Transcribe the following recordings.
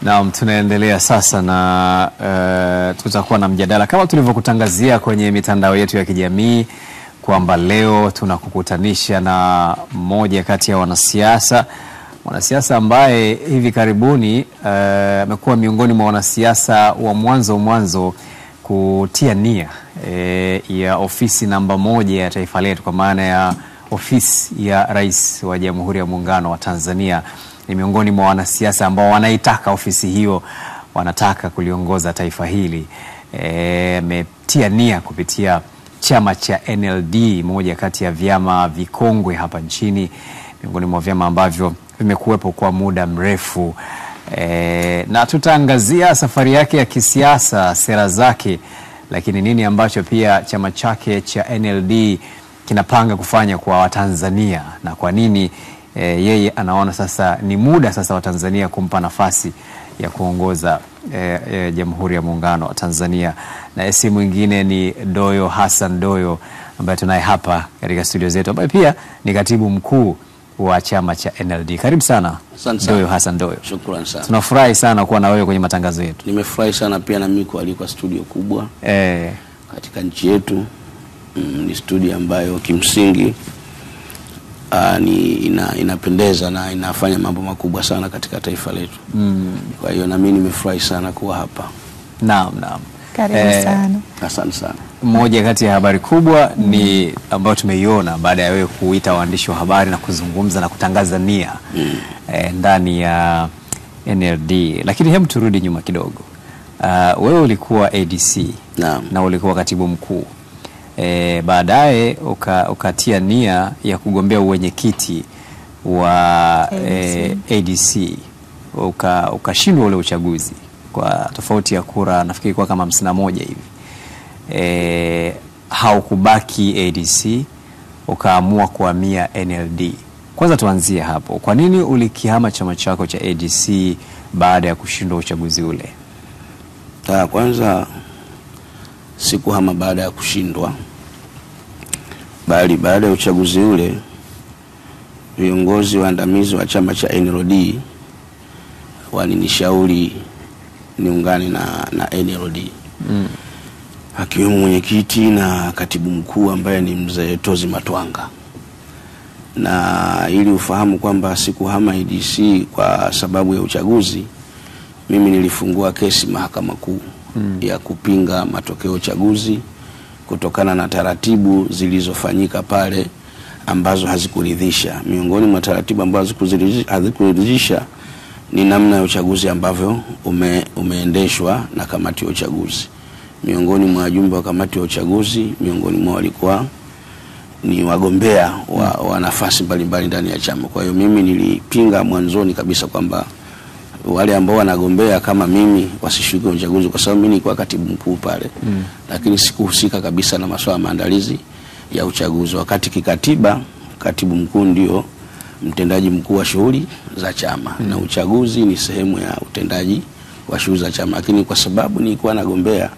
Naam, tunaendelea sasa na tutakuwa na mjadala kama tulivyokutangazia kwenye mitandao yetu ya kijamii kwamba leo tunakukutanisha na mmoja kati ya wanasiasa ambaye hivi karibuni amekuwa miongoni mwa wanasiasa wa mwanzo kutia nia ya ofisi namba 1 ya taifa letu, kwa maana ya ofisi ya Rais wa Jamhuri ya Muungano wa Tanzania. Ni miongoni mwa wanasiasa ambao wanaitaka ofisi hiyo, wanataka kuliongoza taifa hili. Ametia nia kupitia chama cha NLD, moja kati ya vyama vikongwe hapa nchini, miongoni mwa vyama ambavyo vimekuwepo kwa muda mrefu. Na tutaangazia safari yake ya kisiasa, sera zake, lakini nini ambacho pia chama chake cha NLD kinapanga kufanya kwa Watanzania, na kwa nini yeye anaona sasa ni muda sasa wa Tanzania kumpa nafasi ya kuongoza Jamhuri ya Muungano wa Tanzania. Na si mwingine ni Doyo Hassan Doyo, ambaye tunaye hapa katika studio zetu, ambaye pia ni katibu mkuu wa chama cha NLD. Karibu sana Doyo Hassan Doyo. Shukrani sana. Tunafurahi sana kuwa na wewe kwenye matangazo yetu. Nimefurahi sana pia na mimi kualikwa studio kubwa katika nchi yetu. Ni studio ambayo kimsingi inapendeza na inafanya mambo makubwa sana katika taifa letu. Kwa hiyo na mimi nimefurahi sana kuwa hapa. Naam. Karibu sana. Asante sana. Moja kati ya habari kubwa ni ambayo tumeiona baada ya wewe kuita waandishi wa habari na kuzungumza na kutangaza nia ndani ya NLD. Lakini hebu turudi nyuma kidogo. Wewe ulikuwa ADC. Naam. Na ulikuwa katibu mkuu. Baadaye ukatia nia ya kugombea uwenyekiti wa ADC. Ukashindwa ule uchaguzi kwa tofauti ya kura, nafikiri kwa kama 51 hivi. Haukubaki ADC, ukaamua kuhamia NLD. Kwanza tuanzie hapo. Kwa nini ulikihama chama chako cha ADC baada ya kushindwa uchaguzi ule? Kwanza sikuhama baada ya kushindwa, bali baada ya uchaguzi ule viongozi waandamizi wa chama cha NLD walinishauri niungane na NLD. Akiwemo mwenyekiti na katibu mkuu ambaye ni mzee Tozi Matwanga. Na ili ufahamu kwamba sikuhama ADC kwa sababu ya uchaguzi, mimi nilifungua kesi Mahakama Kuu ya kupinga matokeo ya uchaguzi kutokana na taratibu zilizofanyika pale ambazo hazikuridhisha. Miongoni mwa taratibu ambazo hazikuridhisha ni namna ya uchaguzi ambavyo umeendeshwa na kamati ya uchaguzi. Miongoni mwa wajumbe wa kamati ya uchaguzi, miongoni mwa walikuwa ni wagombea wa nafasi mbalimbali ndani ya chama. Kwa hiyo mimi nilipinga mwanzoni kabisa kwamba wale ambao wanagombea kama mimi wasishiriki uchaguzi, kwa sababu mimi nilikuwa katibu mkuu pale. Lakini sikuhusika kabisa na masuala maandalizi ya uchaguzi. Wakati kikatiba katibu mkuu ndio mtendaji mkuu wa shughuli za chama na uchaguzi ni sehemu ya utendaji wa shughuli za chama. Lakini kwa sababu nilikuwa nagombea,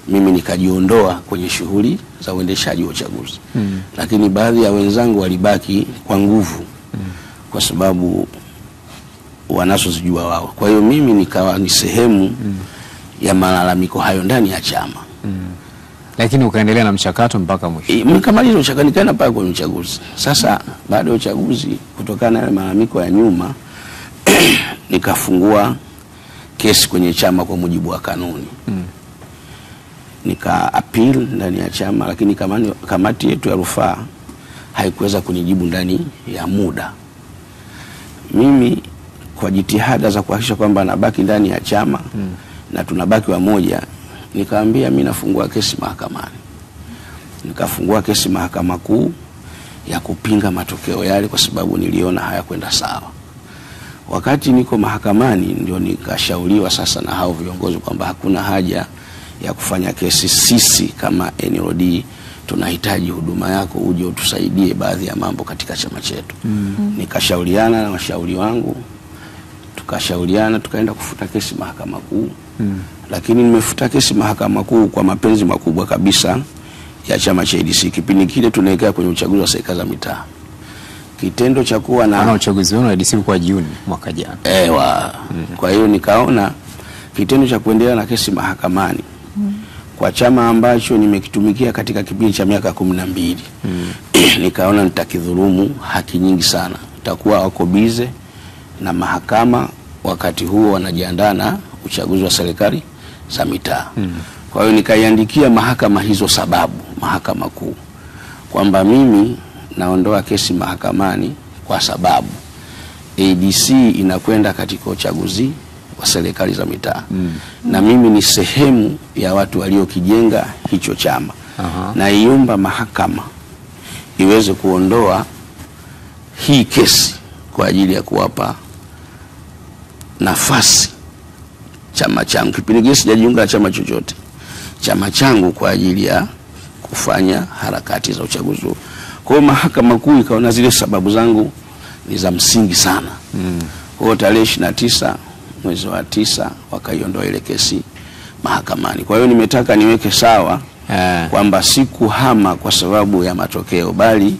mimi nikajiondoa kwenye shughuli za uendeshaji wa uchaguzi. Lakini baadhi ya wenzangu walibaki kwa nguvu kwa sababu wanazozijua wao. Kwa hiyo mimi nikawa ni sehemu ya malalamiko hayo ndani ya chama. Lakini ukaendelea na mchakato mpaka mwisho. Nikamaliza mchakato, nikaenda mpaka kwenye uchaguzi. Sasa baada ya uchaguzi, kutokana na malalamiko ya nyuma nikafungua kesi kwenye chama kwa mujibu wa kanuni. Nika appeal ndani ya chama, lakini kamati yetu ya rufaa haikuweza kunijibu ndani ya muda. Mimi kwa jitihada za kuhakikisha kwamba nabaki ndani ya chama na tunabaki wamoja, nikaambia mimi nafungua kesi mahakamani. Nikafungua kesi Mahakama Kuu ya kupinga matokeo yale kwa sababu niliona hayakwenda sawa. Wakati niko mahakamani ndio nikashauriwa sasa na hao viongozi kwamba hakuna haja ya kufanya kesi, sisi kama NLD tunahitaji huduma yako, uje utusaidie baadhi ya mambo katika chama chetu. Nikashauriana na washauri wangu, tukashauriana, tukaenda kufuta kesi Mahakama Kuu. Lakini nimefuta kesi Mahakama Kuu kwa mapenzi makubwa kabisa ya chama cha ADC. Kipindi kile tunaelekea kwenye uchaguzi wa serikali za mitaa. kitendo cha kuwa na uchaguzi wenu wa ADC kwa Juni mwaka jana. Kwa hiyo nikaona kitendo cha kuendelea na kesi mahakamani kwa chama ambacho nimekitumikia katika kipindi cha miaka 12 nikaona nitakidhulumu haki nyingi sana. Itakuwa wako bize na mahakama wakati huo wanajiandaa na uchaguzi wa serikali za mitaa. Kwa hiyo nikaiandikia mahakama hizo sababu, mahakama kuu, kwamba mimi naondoa kesi mahakamani kwa sababu ADC inakwenda katika uchaguzi wa serikali za mitaa. Na mimi ni sehemu ya watu waliokijenga hicho chama. Na iomba mahakama iweze kuondoa hii kesi kwa ajili ya kuwapa nafasi chama changu. Kipindi kile sijajiunga na chama chochote. Chama changu kwa ajili ya kufanya harakati za uchaguzi. Kwa hiyo mahakama kuu ikaona zile sababu zangu ni za msingi sana. Kwa tarehe 29 mwezi wa 9 wakaiondoa ile kesi mahakamani. Kwa hiyo nimetaka niweke sawa kwamba sikuhama kwa sababu ya matokeo, bali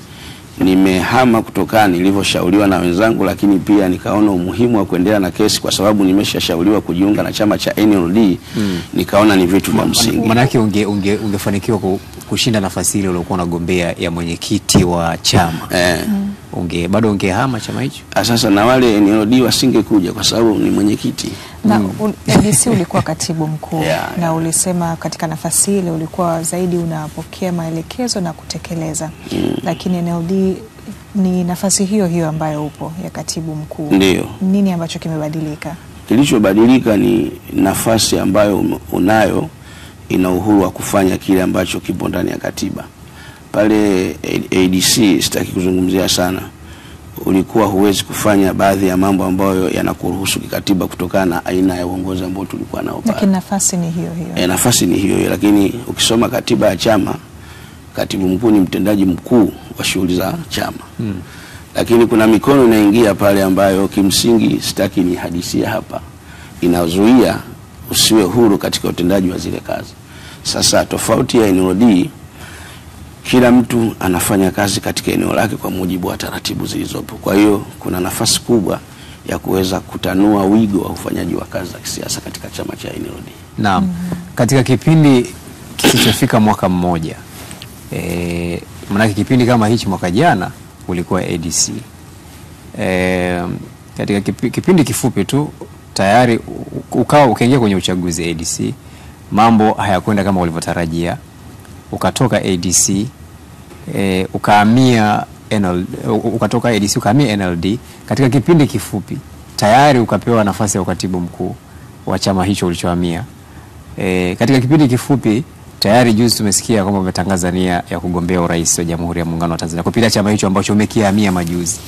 nimehama kutokana nilivyoshauriwa na wenzangu, lakini pia nikaona umuhimu wa kuendelea na kesi kwa sababu nimeshashauriwa kujiunga na chama cha NLD. Nikaona ni vitu vya msingi. Maana yake ungefanikiwa kushinda nafasi ile uliokuwa unagombea ya mwenyekiti wa chama. Bado ungehama chama hicho. Sasa na wale NLD wasingekuja kwa sababu ni mwenyekiti. Na ADC ulikuwa katibu mkuu na ulisema katika nafasi ile ulikuwa zaidi unapokea maelekezo na kutekeleza. Lakini NLD ni nafasi hiyo hiyo ambayo upo ya katibu mkuu. Ndio. Nini ambacho kimebadilika? Kilichobadilika ni nafasi ambayo unayo ina uhuru wa kufanya kile ambacho kipo ndani ya katiba. Pale ADC sitaki kuzungumzia sana. Ulikuwa huwezi kufanya baadhi ya mambo ambayo yanakuruhusu kikatiba kutokana na aina ya uongozi ambao tulikuwa nao pale. Lakini nafasi ni hiyo hiyo. Nafasi ni hiyo hiyo, lakini ukisoma katiba ya chama, katibu mkuu ni mtendaji mkuu wa shughuli za chama. Lakini kuna mikono inaingia pale ambayo kimsingi sitaki ni hadisia hapa, inazuia usiwe huru katika utendaji wa zile kazi. Sasa tofauti ya NLD, kila mtu anafanya kazi katika eneo lake kwa mujibu wa taratibu zilizopo. Kwa hiyo kuna nafasi kubwa ya kuweza kutanua wigo wa ufanyaji wa kazi za kisiasa katika chama cha NLD. Naam. Katika kipindi kisichofika mwaka mmoja, maana kipindi kama hichi mwaka jana ulikuwa ADC. Katika kipindi kifupi tu tayari ukaingia kwenye uchaguzi ADC, mambo hayakwenda kama ulivyotarajia. Ukatoka ADC ukahamia NLD. Katika kipindi kifupi tayari ukapewa nafasi ya ukatibu mkuu wa chama hicho ulichohamia. Katika kipindi kifupi tayari juzi tumesikia kwamba umetangaza nia ya kugombea urais wa Jamhuri ya Muungano wa Tanzania kupitia chama hicho ambacho umekihamia majuzi.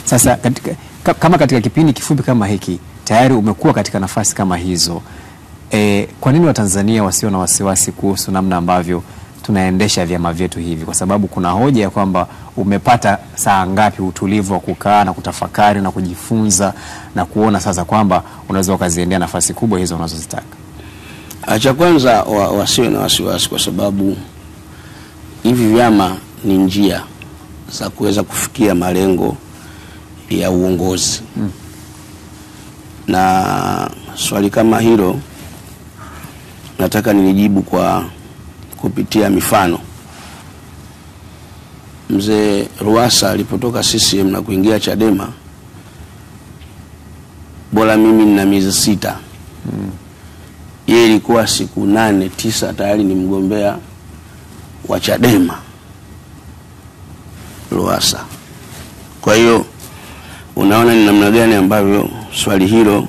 Sasa katika kipindi kifupi kama hiki tayari umekuwa katika nafasi kama hizo. Kwa nini Watanzania wasio na wasiwasi kuhusu namna ambavyo tunaendesha vyama vyetu hivi? Kwa sababu kuna hoja ya kwamba umepata saa ngapi utulivu wa kukaa na kutafakari na kujifunza na kuona sasa kwamba unaweza ukaziendea nafasi kubwa hizo unazozitaka. Acha kwanza wasiwe na wasiwasi, kwa sababu hivi vyama ni njia za kuweza kufikia malengo ya uongozi. Na swali kama hilo nataka nilijibu kwa kupitia mifano. Mzee Ruasa alipotoka CCM na kuingia Chadema, bora mimi nina miezi 6. Yeye ilikuwa siku 8 9 tayari ni mgombea wa Chadema Ruasa. Kwa hiyo unaona ni namna gani ambavyo swali hilo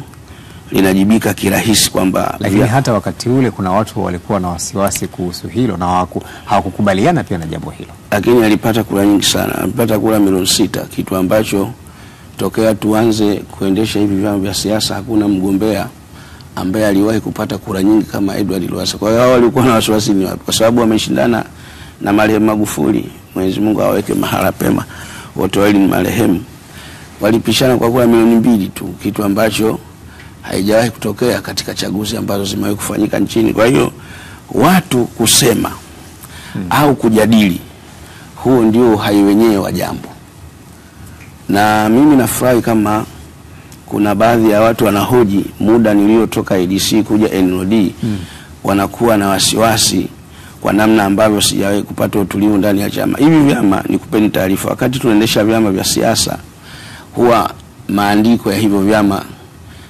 linajibika kirahisi kwamba lakini hata wakati ule kuna watu walikuwa na wasiwasi kuhusu hilo na hawakukubaliana pia na jambo hilo. Lakini alipata kura nyingi sana. Alipata kura milioni 6, kitu ambacho tokea tuanze kuendesha hivi vyama vya siasa hakuna mgombea ambaye aliwahi kupata kura nyingi kama Edward Lowassa. Kwa hiyo hao walikuwa na wasiwasi ni wapi? Kwa sababu wameshindana na marehemu Magufuli, Mwenyezi Mungu aweke mahala pema, wote wale ni marehemu. Walipishana kwa kura milioni 2 tu, kitu ambacho haijawahi kutokea katika chaguzi ambazo zimewahi kufanyika nchini. Kwa hiyo watu kusema au kujadili, huo ndio uhai wenyewe wa jambo. Na mimi nafurahi kama kuna baadhi ya watu wanahoji muda niliotoka ADC kuja NLD wanakuwa na wasiwasi kwa namna ambavyo sijawahi kupata utulivu ndani ya chama. Hivi vyama, nikupeni taarifa, wakati tunaendesha vyama vya siasa huwa maandiko ya hivyo vyama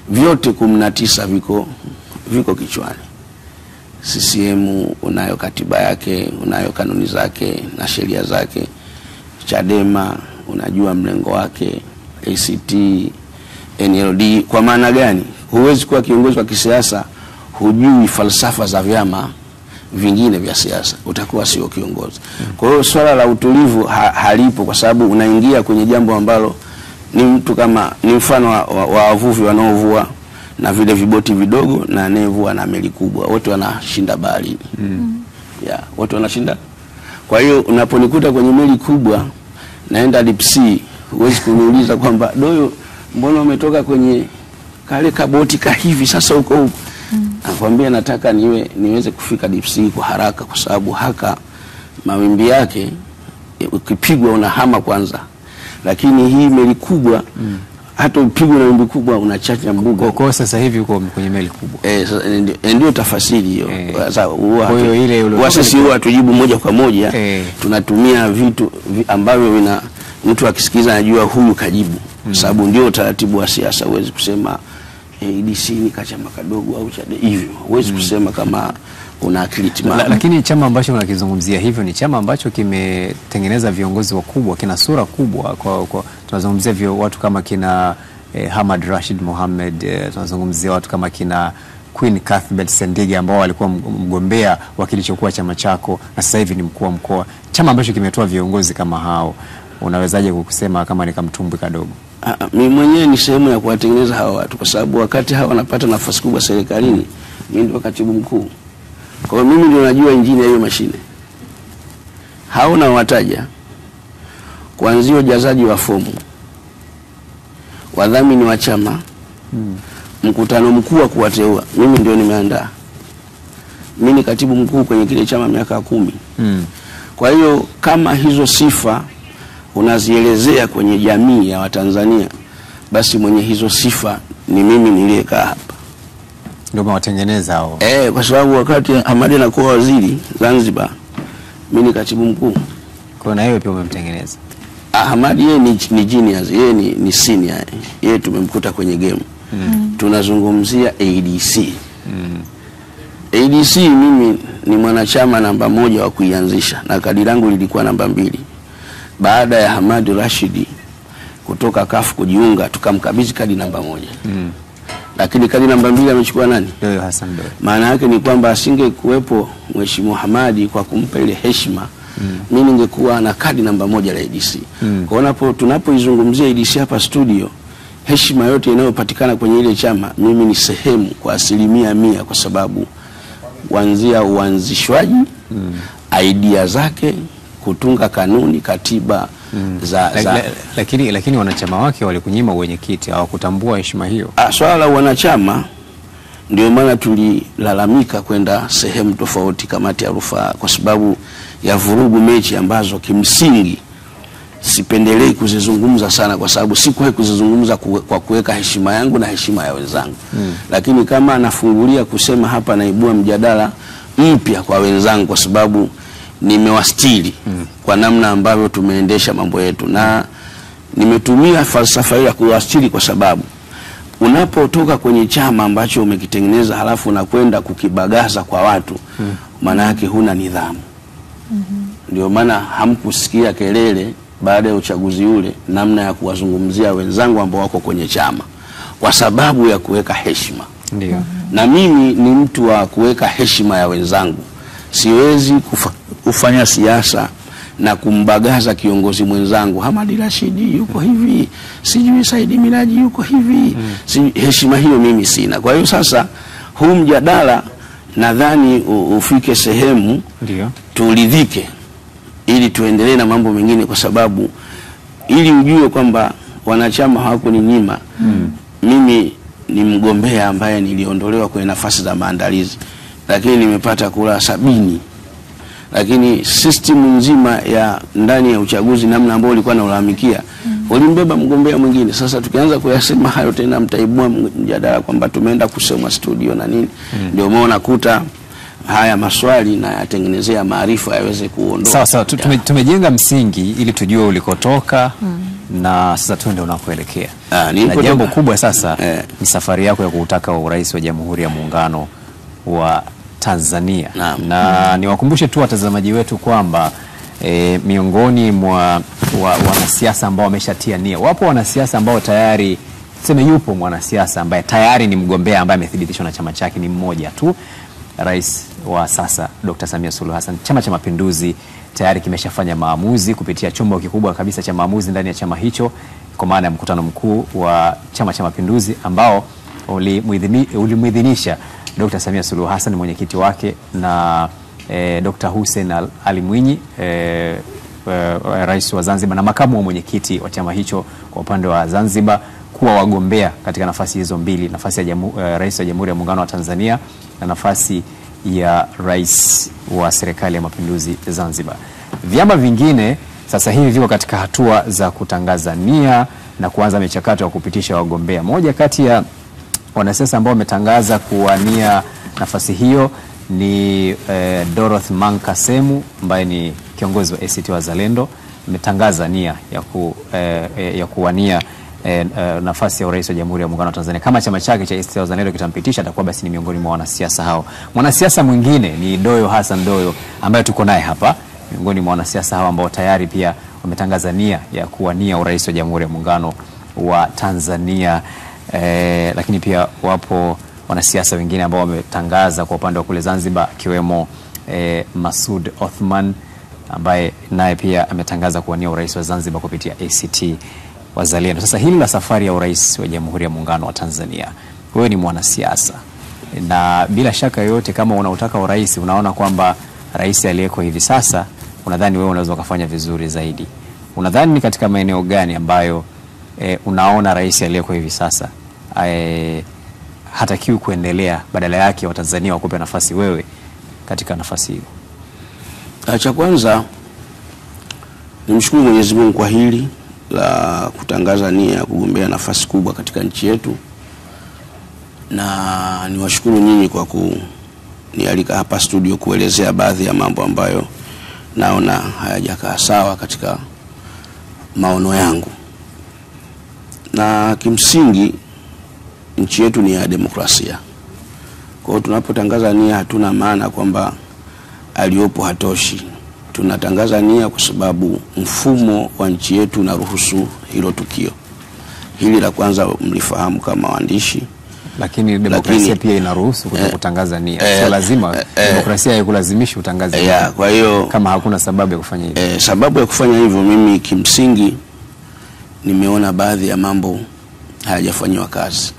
vyote 19 viko kichwani. CCM unayo katiba yake, unayo kanuni zake na sheria zake. Chadema unajua mlengo wake, ACT, NLD. Kwa maana gani? Huwezi kuwa kiongozi wa kisiasa hujui falsafa za vyama vingine vya siasa, utakuwa sio kiongozi. Kwa hiyo swala la utulivu halipo, kwa sababu unaingia kwenye jambo ambalo ni mtu kama ni mfano wa wavuvi wanaovua na vile viboti vidogo na anayevua na meli kubwa, wote wanashinda baharini. Wote wanashinda. Kwa hiyo unaponikuta kwenye meli kubwa naenda deep sea, huwezi kuniuliza kwamba Doyo, mbona umetoka kwenye kale kaboti ka hivi sasa huko? Nakwambia nataka niweze kufika deep sea kwa haraka, kwa sababu haka mawimbi yake ukipigwa unahama kwanza, lakini hii meli kubwa hata upigwe na wimbi kubwa unachacha mbuga. Kwa sasa hivi uko kwenye meli kubwa. Ndio tafasiri hiyo. Sasa kwa hiyo ile sisi huwa tujibu moja kwa moja. Tunatumia vitu ambavyo mtu akisikiza anajua huyu kajibu. Sababu ndio utaratibu wa siasa. Huwezi kusema ADC ni kachama kadogo au chade hivyo. Huwezi kusema kama una akili timamu. Lakini chama ambacho unakizungumzia hivyo ni chama ambacho kimetengeneza viongozi wakubwa, kina sura kubwa. Kwa tunazungumzia watu kama kina Hamad Rashid Mohamed, tunazungumzia watu kama kina Queen Cuthbert Sendiga ambao walikuwa mgombea wa kilichokuwa chama chako na sasa hivi ni mkuu wa mkoa. Chama ambacho kimetoa viongozi kama hao, unawezaje kukusema kama ni kamtumbwi kadogo? Mimi mwenyewe ni sehemu ya kuwatengeneza hawa watu, kwa sababu wakati hawa wanapata nafasi kubwa serikalini, mimi ndio katibu mkuu. Kwa hiyo mimi ndio najua injini ya hiyo mashine. Haona wataja kuanzia ujazaji wa fomu, wadhamini wa chama, mkutano mkuu wa kuwateua, mimi ndio nimeandaa. Mimi ni katibu mkuu kwenye kile chama miaka 10. Kwa hiyo kama hizo sifa unazielezea kwenye jamii ya Watanzania, basi mwenye hizo sifa ni mimi niliyekaa hapa. Ndio mawatengeneza hao. Kwa sababu wakati Hamad anakuwa waziri Zanzibar, mimi ni katibu mkuu. Kwa na yeye pia umemtengeneza. Hamad yeye ni genius, yeye ni senior. Yeye tumemkuta kwenye game. Tunazungumzia ADC. ADC mimi ni mwanachama namba 1 wa kuianzisha na kadi langu lilikuwa namba 2. Baada ya Hamad Rashid kutoka CUF kujiunga, tukamkabidhi kadi namba 1. Lakini kadi namba 2 amechukua nani? Doyo Hassan Doyo. Maana yake ni kwamba asingekuwepo Mheshimiwa Hamad kwa kumpa ile heshima, mimi ningekuwa na kadi namba 1 la ADC. Kwa hiyo tunapoizungumzia ADC hapa studio, heshima yote inayopatikana kwenye ile chama, mimi ni sehemu kwa 100%, kwa sababu kuanzia uanzishwaji, idea zake, kutunga kanuni, katiba lakini wanachama wake walikunyima uwenyekiti, hawakutambua heshima hiyo. Swala la wanachama ndio maana tulilalamika kwenda sehemu tofauti, kamati ya rufaa, kwa sababu ya vurugu mechi ambazo kimsingi sipendelei kuzizungumza sana, kwa sababu sikuwahi kuzizungumza kwa kuweka heshima yangu na heshima ya wenzangu. Lakini kama anafungulia kusema hapa, naibua mjadala mpya kwa wenzangu, kwa sababu nimewastiri kwa namna ambavyo tumeendesha mambo yetu, na nimetumia falsafa ya kuwastiri kwa sababu unapotoka kwenye chama ambacho umekitengeneza halafu unakwenda kukibagaza kwa watu, maana yake huna nidhamu. Ndio maana hamkusikia kelele baada ya uchaguzi ule namna ya kuwazungumzia wenzangu ambao wako kwenye chama, kwa sababu ya kuweka heshima. Ndio. Na mimi ni mtu wa kuweka heshima ya wenzangu. Siwezi kufanya siasa na kumbagaza kiongozi mwenzangu, Hamad Rashid yuko hivi, sijui Saidi Miraji yuko hivi. Heshima hiyo mimi sina. Kwa hiyo sasa huu mjadala nadhani ufike sehemu turidhike, ili tuendelee na mambo mengine, kwa sababu ili ujue kwamba wanachama hawakuninyima. Mimi ni mgombea ambaye niliondolewa kwenye nafasi za maandalizi, lakini nimepata kura 70. Lakini system nzima ya ndani ya uchaguzi, namna ambayo ilikuwa nalalamikia, ulimbeba mgombea mwingine. Sasa tukianza kuyasema hayo tena mtaibua mjadala kwamba tumeenda kusema studio na nini. Ndio maana nakuta haya maswali na yatengenezea maarifa yaweze kuondoka. Sawa, tumejenga msingi ili tujue ulikotoka na sasa tuende unakoelekea. Na jambo kubwa sasa ni safari yako ya kutaka urais wa Jamhuri ya Muungano wa Tanzania. Na niwakumbushe tu watazamaji wetu kwamba miongoni mwa wanasiasa ambao wameshatia nia, wapo wanasiasa ambao tayari yupo mwanasiasa ambaye tayari ni mgombea ambaye amethibitishwa na chama chake, ni mmoja tu, rais wa sasa Dr. Samia Suluhu Hassan. Chama cha Mapinduzi tayari kimeshafanya maamuzi kupitia chombo kikubwa kabisa cha maamuzi ndani ya chama hicho, kwa maana ya mkutano mkuu wa Chama cha Mapinduzi ambao ulimuidhinisha Dr. Samia Suluhu Hassan, mwenyekiti wake, na Dr. Hussein Ali Mwinyi, rais wa Zanzibar na makamu wa mwenyekiti wa chama hicho kwa upande wa Zanzibar, kuwa wagombea katika nafasi hizo mbili, nafasi ya rais wa Jamhuri ya Muungano wa Tanzania na nafasi ya rais wa Serikali ya Mapinduzi Zanzibar. Vyama vingine sasa hivi viko katika hatua za kutangaza nia na kuanza michakato ya kupitisha wagombea. Moja kati ya wanasiasa ambao wametangaza kuwania nafasi hiyo ni Dorothy Mankasemu ambaye ni kiongozi wa ACT Wazalendo. Ametangaza nia ya kuwania nafasi ya urais wa Jamhuri ya Muungano wa Tanzania. Kama chama chake cha ACT Wazalendo kitampitisha, atakuwa basi ni miongoni mwa wanasiasa hao. Mwanasiasa mwingine ni Doyo Hassan Doyo ambaye tuko naye hapa, miongoni mwa wanasiasa hao ambao tayari pia wametangaza nia ya kuwania urais wa Jamhuri ya Muungano wa Tanzania. Lakini pia wapo wanasiasa wengine ambao wametangaza kwa upande wa kule Zanzibar, akiwemo Masud Othman ambaye naye pia ametangaza kuwania urais wa Zanzibar kupitia ACT Wazalendo. Sasa hili la safari ya urais wa Jamhuri ya Muungano wa Tanzania, wewe ni mwanasiasa na bila shaka yoyote, kama unautaka urais, unaona kwamba rais aliyeko hivi sasa, unadhani wewe unaweza kufanya vizuri zaidi. Unadhani ni katika maeneo gani ambayo unaona rais aliyeko hivi sasa hatakiwi kuendelea, badala yake Watanzania wakupe nafasi wewe katika nafasi hiyo? Cha kwanza nimshukuru Mwenyezi Mungu kwa hili la kutangaza nia ya kugombea nafasi kubwa katika nchi yetu, na niwashukuru nyinyi kwa kunialika hapa studio kuelezea baadhi ya mambo ambayo naona hayajakaa sawa katika maono yangu. Na kimsingi nchi yetu ni ya demokrasia. Kwa hiyo tunapotangaza nia, hatuna maana kwamba aliyopo hatoshi. Tunatangaza nia kwa sababu mfumo wa nchi yetu unaruhusu hilo tukio. Hili la kwanza mlifahamu kama waandishi. Lakini demokrasia pia inaruhusu kutangaza nia. Sio lazima demokrasia haikulazimishi utangaze nia. Kwa hiyo kama hakuna sababu ya kufanya hivyo. Sababu ya kufanya hivyo, mimi kimsingi nimeona baadhi ya mambo hayajafanywa kazi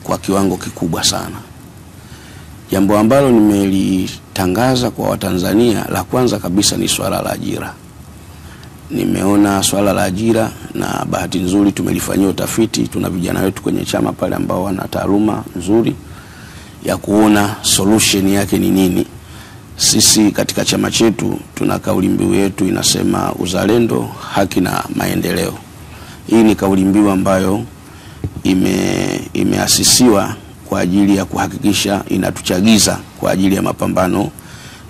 kwa kiwango kikubwa sana. Jambo ambalo nimelitangaza kwa Watanzania, la kwanza kabisa ni swala la ajira. Nimeona swala la ajira, na bahati nzuri tumelifanyia utafiti. Tuna vijana wetu kwenye chama pale ambao wana taaluma nzuri ya kuona solution yake ni nini. Sisi katika chama chetu tuna kauli mbiu yetu inasema uzalendo, haki na maendeleo. Hii ni kauli mbiu ambayo imeasisiwa kwa ajili ya kuhakikisha, inatuchagiza kwa ajili ya mapambano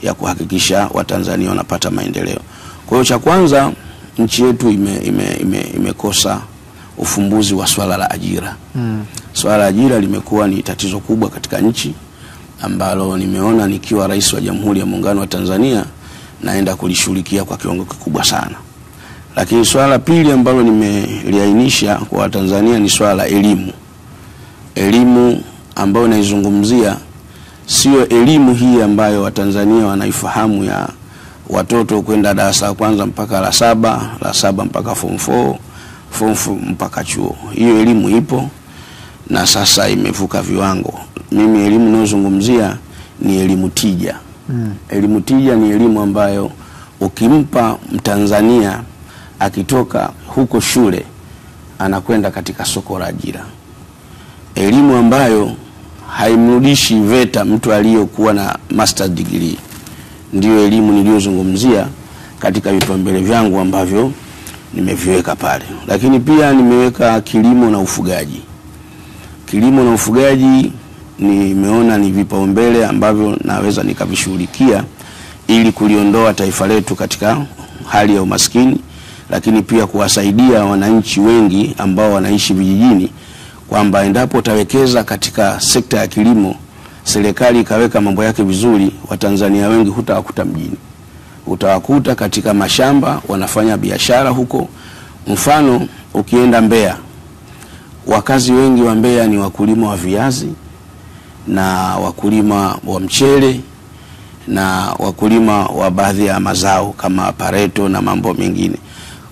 ya kuhakikisha Watanzania wanapata maendeleo. Kwa hiyo cha kwanza, nchi yetu imekosa ufumbuzi wa swala la ajira. Swala la ajira limekuwa ni tatizo kubwa katika nchi, ambalo nimeona nikiwa rais wa Jamhuri ya Muungano wa Tanzania naenda kulishughulikia kwa kiwango kikubwa sana. Lakini swala la pili ambalo nimeliainisha kwa Watanzania ni swala la elimu. Elimu ambayo naizungumzia sio elimu hii ambayo Watanzania wanaifahamu ya watoto kwenda darasa la kwanza mpaka la saba mpaka form 4, form 4 mpaka chuo. Hiyo elimu ipo na sasa imevuka viwango. Mimi elimu ninayozungumzia ni elimu tija. Elimu tija ni elimu ambayo ukimpa Mtanzania akitoka huko shule anakwenda katika soko la ajira. Elimu ambayo haimrudishi VETA mtu aliyokuwa na master's degree. Ndiyo elimu niliyozungumzia katika vipaumbele vyangu ambavyo nimeviweka pale. Lakini pia nimeweka kilimo na ufugaji. Kilimo na ufugaji nimeona ni vipaumbele ambavyo naweza nikavishughulikia ili kuliondoa taifa letu katika hali ya umaskini, lakini pia kuwasaidia wananchi wengi ambao wanaishi vijijini, kwamba endapo utawekeza katika sekta ya kilimo, serikali ikaweka mambo yake vizuri, Watanzania wengi hutawakuta mjini. Utawakuta katika mashamba wanafanya biashara huko. Mfano, ukienda Mbeya, wakazi wengi wa Mbeya ni wakulima wa viazi na wakulima wa mchele na wakulima wa baadhi ya mazao kama pareto na mambo mengine,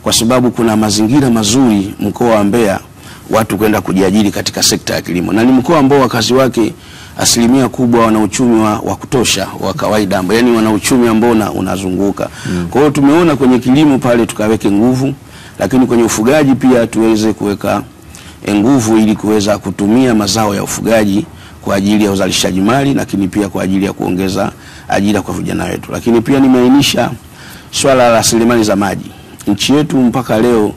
kwa sababu kuna mazingira mazuri mkoa wa Mbeya watu kwenda kujiajiri katika sekta ya kilimo, na ni mkoa ambao wakazi wake asilimia kubwa wana uchumi wa kutosha wa kawaida, yani wana uchumi ambao unazunguka. Kwa hiyo tumeona kwenye kilimo pale tukaweke nguvu, lakini kwenye ufugaji pia tuweze kuweka nguvu ili kuweza kutumia mazao ya ufugaji kwa ajili ya uzalishaji mali, lakini pia kwa ajili ya kuongeza ajira kwa vijana wetu. Lakini pia nimeainisha swala la rasilimali za maji. Nchi yetu mpaka leo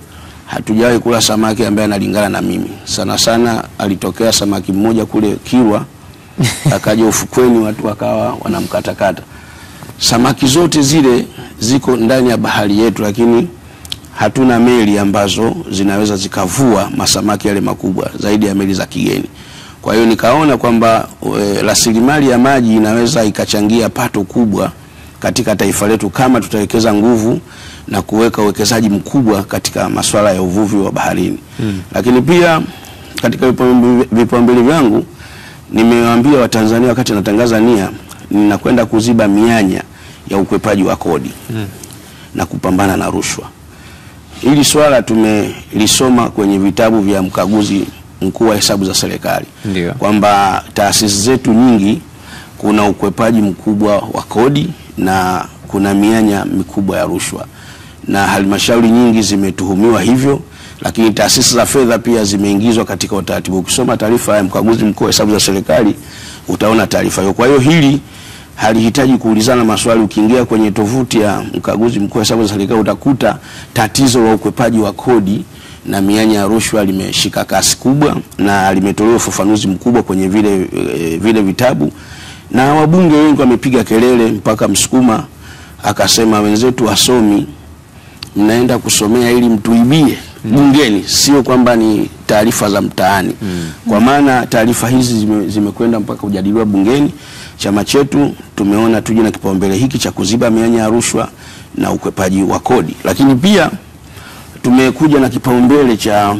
hatujawahi kula samaki ambaye analingana na mimi. Sana sana alitokea samaki mmoja kule Kilwa, akaja ufukweni watu wakawa wanamkatakata. Samaki zote zile ziko ndani ya bahari yetu, lakini hatuna meli ambazo zinaweza zikavua masamaki yale makubwa zaidi ya meli za kigeni. Kwa hiyo nikaona kwamba rasilimali ya maji inaweza ikachangia pato kubwa katika taifa letu kama tutawekeza nguvu na kuweka uwekezaji mkubwa katika masuala ya uvuvi wa baharini. Lakini pia katika vipaumbele vyangu nimewaambia Watanzania wakati natangaza nia, ninakwenda kuziba mianya ya ukwepaji wa kodi na kupambana na rushwa. Hili swala tumelisoma kwenye vitabu vya mkaguzi mkuu wa hesabu za serikali, kwamba taasisi zetu nyingi kuna ukwepaji mkubwa wa kodi na kuna mianya mikubwa ya rushwa, na halmashauri nyingi zimetuhumiwa hivyo, lakini taasisi za fedha pia zimeingizwa katika utaratibu. Ukisoma taarifa ya mkaguzi mkuu wa hesabu za serikali utaona taarifa hiyo. Kwa hiyo hili halihitaji kuulizana maswali. Ukiingia kwenye tovuti ya mkaguzi mkuu wa hesabu za serikali utakuta tatizo la ukwepaji wa kodi na mianya ya rushwa limeshika kasi kubwa na limetolewa ufafanuzi mkubwa kwenye vile vitabu, na wabunge wengi wamepiga kelele, mpaka Msukuma akasema, wenzetu wasomi mnaenda kusomea ili mtuibie bungeni, sio kwamba ni taarifa za mtaani. Kwa maana taarifa hizi zimekwenda mpaka kujadiliwa bungeni. Chama chetu tumeona tuje na kipaumbele hiki cha kuziba mianya ya rushwa na ukwepaji wa kodi. Lakini pia tumekuja na kipaumbele cha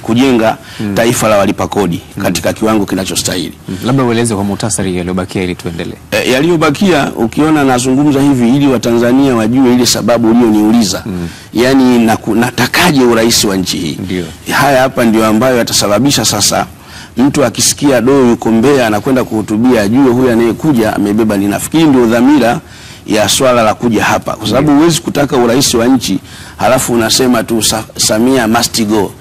kujenga taifa la walipa kodi katika kiwango kinachostahili. Labda ueleze kwa muhtasari yaliyobakia ili tuendelee. Yaliyobakia ukiona nazungumza hivi ili Watanzania wajue ile sababu ulioniuliza. Yani natakaje urais wa nchi hii. Haya hapa ndio ambayo yatasababisha sasa mtu akisikia Doe yuko Mbeya anakwenda kuhutubia ajue huyu anayekuja amebeba ni. Nafikiri ndio dhamira ya swala la kuja hapa, kwa sababu huwezi kutaka urais wa nchi halafu unasema tu Samia must go.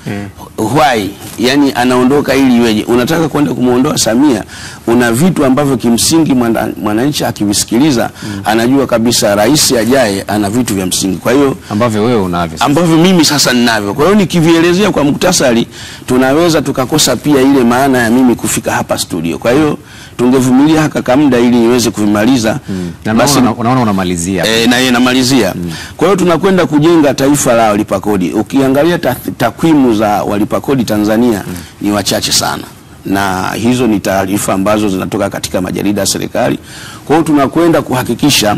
Why? Yani anaondoka ili iweje? Unataka kwenda kumuondoa Samia, una vitu ambavyo kimsingi mwananchi akivisikiliza anajua kabisa rais ajaye ana vitu vya msingi. Kwa hiyo ambavyo wewe unavyo, ambavyo mimi sasa ninavyo. Kwa hiyo nikivielezea kwa muktasari tunaweza tukakosa pia ile maana ya mimi kufika hapa studio. Kwa hiyo tungevumilia haka muda ili niweze kuvimaliza. Na basi unaona unamalizia. Na yeye namalizia. Kwa hiyo tunakwenda kujenga taifa la walipa kodi. Ukiangalia takwimu za walipa kodi Tanzania ni wachache sana, na hizo ni taarifa ambazo zinatoka katika majarida ya serikali. Kwa hiyo tunakwenda kuhakikisha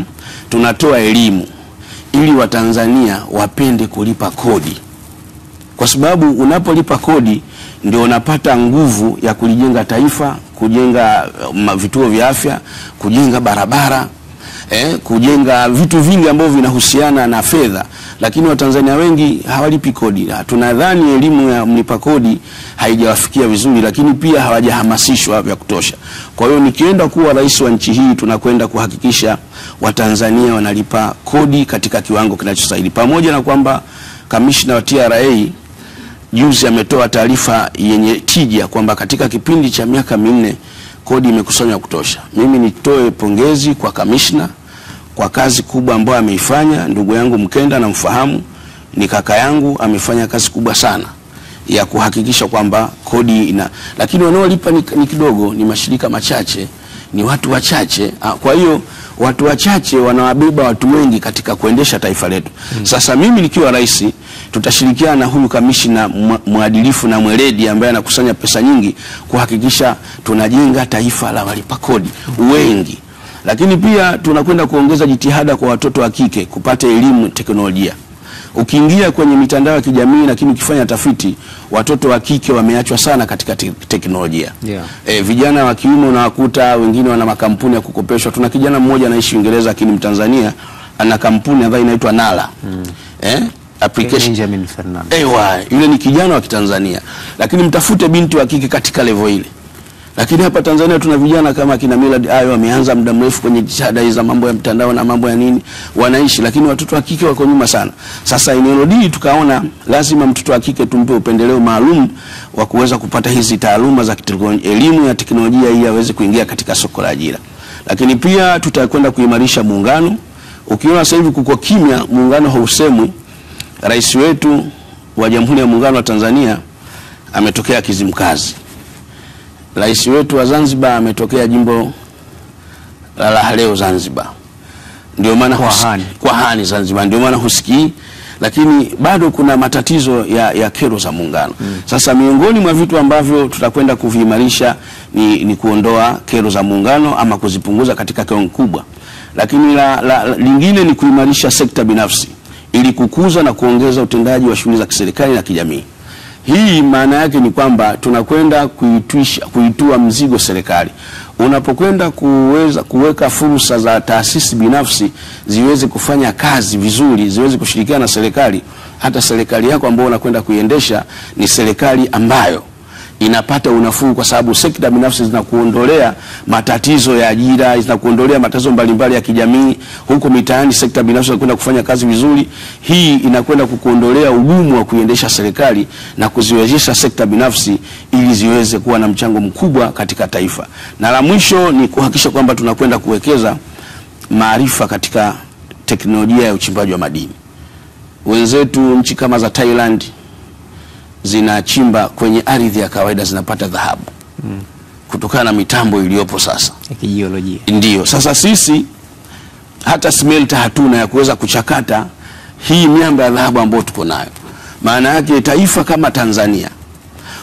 tunatoa elimu ili Watanzania wapende kulipa kodi, kwa sababu unapolipa kodi ndio unapata nguvu ya kulijenga taifa, kujenga vituo vya afya, kujenga barabara, kujenga vitu vingi ambavyo vinahusiana na fedha. Lakini Watanzania wengi hawalipi kodi. Tunadhani elimu ya mlipa kodi haijawafikia vizuri, lakini pia hawajahamasishwa vya kutosha. Kwa hiyo nikienda kuwa rais wa nchi hii tunakwenda kuhakikisha Watanzania wanalipa kodi katika kiwango kinachostahili. Pamoja na kwamba kamishna wa TRA juzi ametoa taarifa yenye tija kwamba katika kipindi cha miaka 4 kodi imekusanywa kutosha. Mimi nitoe pongezi kwa kamishna kwa kazi kubwa ambayo ameifanya. Ndugu yangu Mkenda namfahamu, ni kaka yangu, amefanya kazi kubwa sana ya kuhakikisha kwamba kodi lakini wanaolipa ni kidogo, ni mashirika machache, ni watu wachache. Kwa hiyo watu wachache wanawabeba watu wengi katika kuendesha taifa letu. Sasa mimi nikiwa rais, tutashirikiana na huyu kamishna mwadilifu na mweledi ambaye anakusanya pesa nyingi kuhakikisha tunajenga taifa la walipa kodi wengi. Lakini pia tunakwenda kuongeza jitihada kwa watoto wa kike kupata elimu teknolojia. Ukiingia kwenye mitandao ya kijamii, lakini ukifanya tafiti, watoto wa kike wameachwa sana katika teknolojia. Vijana wa kiume unawakuta wengine wana makampuni ya kukopeshwa. Tuna kijana mmoja anaishi Uingereza lakini Mtanzania, ana kampuni ambayo inaitwa Nala. Application Benjamin Fernando. Yule ni kijana wa Kitanzania, lakini mtafute binti wa kike katika level ile. Lakini hapa Tanzania tuna vijana kama kina Millard Ayo, wameanza muda mrefu kwenye jitihada za mambo ya mtandao na mambo ya nini, wanaishi, lakini watoto wa kike wako nyuma sana. Sasa NLD tukaona lazima mtoto wa kike tumpe upendeleo maalum wa kuweza kupata hizi taaluma za elimu ya teknolojia ili aweze kuingia katika soko la ajira. Lakini pia tutakwenda kuimarisha muungano. Ukiona sasa hivi kuko kimya, muungano hausemwi. Rais wetu wa Jamhuri ya Muungano wa Tanzania ametokea Kizimkazi. Rais wetu wa Zanzibar ametokea jimbo la Lahaleo Zanzibar. Ndio maana kwa hani Zanzibar, ndio maana husikii, lakini bado kuna matatizo ya kero za muungano. Sasa miongoni mwa vitu ambavyo tutakwenda kuviimarisha ni kuondoa kero za muungano ama kuzipunguza katika kiwango kubwa. Lakini lingine ni kuimarisha sekta binafsi ili kukuza na kuongeza utendaji wa shughuli za kiserikali na kijamii. Hii maana yake ni kwamba tunakwenda kuitua mzigo serikali. Unapokwenda kuweka fursa za taasisi binafsi ziweze kufanya kazi vizuri, ziweze kushirikiana na serikali, hata serikali yako ambayo unakwenda kuiendesha ni serikali ambayo inapata unafuu, kwa sababu sekta binafsi zinakuondolea matatizo ya ajira, zinakuondolea matatizo mbalimbali ya kijamii. Huko mitaani sekta binafsi inakwenda kufanya kazi vizuri. Hii inakwenda kukuondolea ugumu wa kuiendesha serikali na kuziwezesha sekta binafsi ili ziweze kuwa na mchango mkubwa katika taifa. Na la mwisho ni kuhakikisha kwamba tunakwenda kuwekeza maarifa katika teknolojia ya uchimbaji wa madini. Wenzetu nchi kama za Thailand zinachimba kwenye ardhi ya kawaida, zinapata dhahabu kutokana na mitambo iliyopo sasa ya kijiolojia. Ndio sasa sisi hata smelter hatuna ya kuweza kuchakata hii miamba ya dhahabu ambayo tuko nayo. Maana yake taifa kama Tanzania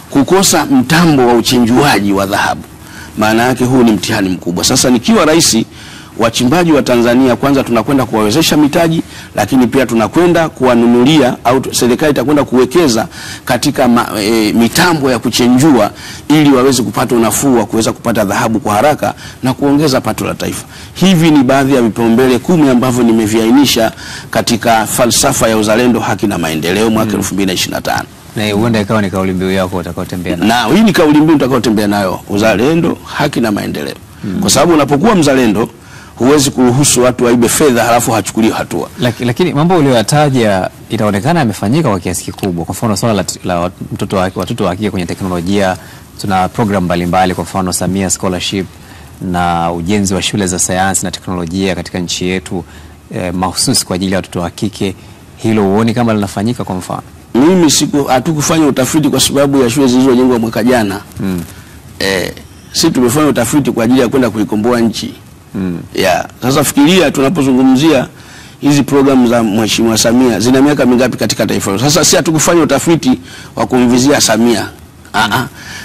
kukosa mtambo wa uchenjuaji wa dhahabu, maana yake huu ni mtihani mkubwa. Sasa nikiwa rais, wachimbaji wa Tanzania kwanza tunakwenda kuwawezesha mitaji, lakini pia tunakwenda kuwanunulia au serikali itakwenda kuwekeza katika mitambo ya kuchenjua ili waweze kupata unafuu wa kuweza kupata dhahabu kwa haraka na kuongeza pato la taifa. Hivi ni baadhi ya vipaumbele 10 ambavyo nimeviainisha katika falsafa ya uzalendo, haki na maendeleo mwaka 2025. Na huenda ikawa ni kauli mbiu yako utakayotembea nayo. Na hii ni kauli mbiu utakayotembea nayo, uzalendo, haki na maendeleo. Kwa sababu unapokuwa mzalendo huwezi kuruhusu watu waibe fedha halafu hachukuliwe hatua. Lakini mambo uliyoyataja itaonekana yamefanyika kwa kiasi kikubwa. Kwa mfano swala la watoto wa kike kwenye teknolojia, tuna program mbalimbali, kwa mfano Samia Scholarship na ujenzi wa shule za sayansi na teknolojia katika nchi yetu mahususi kwa ajili ya watoto wa kike. Hilo huoni kama linafanyika kwa mfano? Mimi hatukufanya utafiti kwa sababu ya shule zilizojengwa mwaka jana. Sisi tumefanya utafiti kwa ajili ya kwenda kuikomboa nchi. Sasa fikiria tunapozungumzia hizi programu za Mheshimiwa Samia zina miaka mingapi katika taifa. Sasa si hatukufanya utafiti wa kumvizia Samia.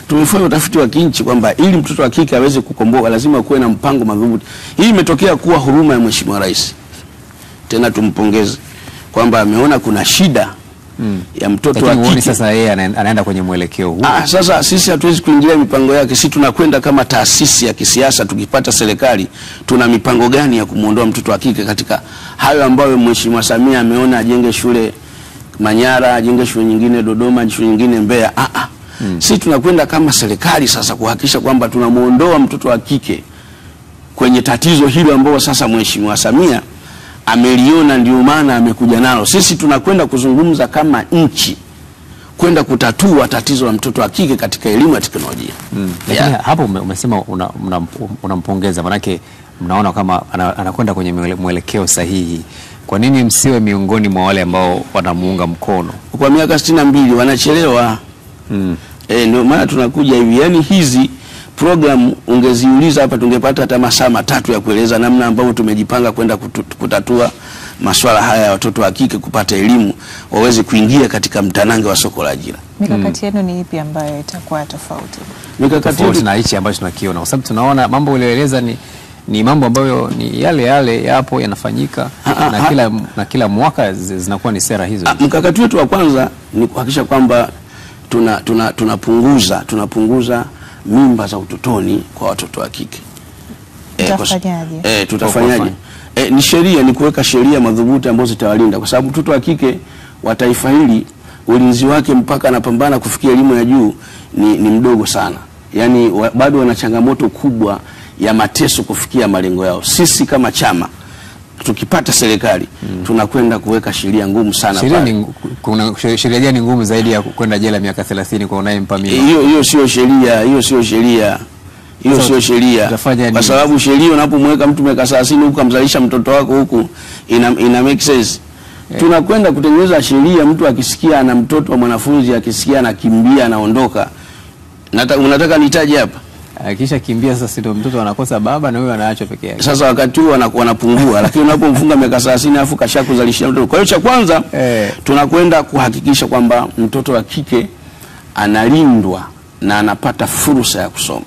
Tumefanya utafiti wa kinchi kwamba ili mtoto wa kike aweze kukomboa lazima kuwe na mpango madhubuti. Hii imetokea kuwa huruma ya Mheshimiwa Rais. Tena tumpongeze kwamba ameona kuna shida ya mtoto wa kike. Sasa yeye anaenda kwenye mwelekeo huu. Sasa sisi hatuwezi kuingilia mipango yake. Sisi tunakwenda kama taasisi ya kisiasa, tukipata serikali tuna mipango gani ya kumuondoa mtoto wa kike katika hayo ambayo Mheshimiwa Samia ameona, ajenge shule Manyara, ajenge shule nyingine Dodoma, shule nyingine Mbeya. Sisi tunakwenda kama serikali sasa kuhakikisha kwamba tunamuondoa mtoto wa kike kwenye tatizo hilo ambalo sasa Mheshimiwa Samia ameliona, ndio maana amekuja nalo. Sisi tunakwenda kuzungumza kama nchi kwenda kutatua tatizo la mtoto wa kike katika elimu ya teknolojia. Lakini hapo umesema unampongeza, manake mnaona kama anakwenda kwenye mwelekeo sahihi. Kwa nini msiwe miongoni mwa wale ambao wanamuunga mkono? Kwa miaka 62 wanachelewa. Ndio maana tunakuja hivi. Yaani hizi program ungeziuliza hapa tungepata hata masaa matatu ya kueleza namna ambavyo tumejipanga kwenda kutatua masuala haya ya watoto wa kike kupata elimu waweze kuingia katika mtanange wa soko la ajira. Mikakati yenu ni ipi ambayo itakuwa tofauti? Mikakati yetu na hichi ambacho tunakiona, kwa sababu tunaona mambo uliyoeleza ni mambo ambayo ni yale yapo yanafanyika na kila mwaka zinakuwa ni sera hizo. Mkakati wetu wa kwanza ni kuhakikisha kwamba tunapunguza mimba za utotoni kwa watoto wa kike. Tutafanyaje? Ni sheria, ni kuweka sheria madhubuti ambazo zitawalinda, kwa sababu mtoto wa kike wa taifa hili ulinzi wake mpaka anapambana kufikia elimu ya juu ni mdogo sana. Yaani bado wana changamoto kubwa ya mateso kufikia malengo yao. Sisi kama chama tukipata serikali tunakwenda kuweka sheria ngumu sana. Kuna sheria gani ngumu zaidi ya kwenda jela miaka 30 kwa unayempa mimba? Hiyo sio sheria. Kwa sababu sheria unapomweka mtu miaka 30 huko amzalisha mtoto wako huku ina make sense. Tunakwenda kutengeneza sheria, mtu akisikia ana mtoto wa mwanafunzi akisikia anakimbia anaondoka. Unataka nitaje hapa? Kisha kimbia sasa ndio mtoto anakosa baba na huyo anaachwa peke yake. Sasa wakati huo wanapungua, lakini unapomfunga miaka 30 afu kashakuzalisha mtoto. Kwa hiyo cha kwanza tunakwenda kuhakikisha kwamba mtoto wa kike analindwa na anapata fursa ya kusoma.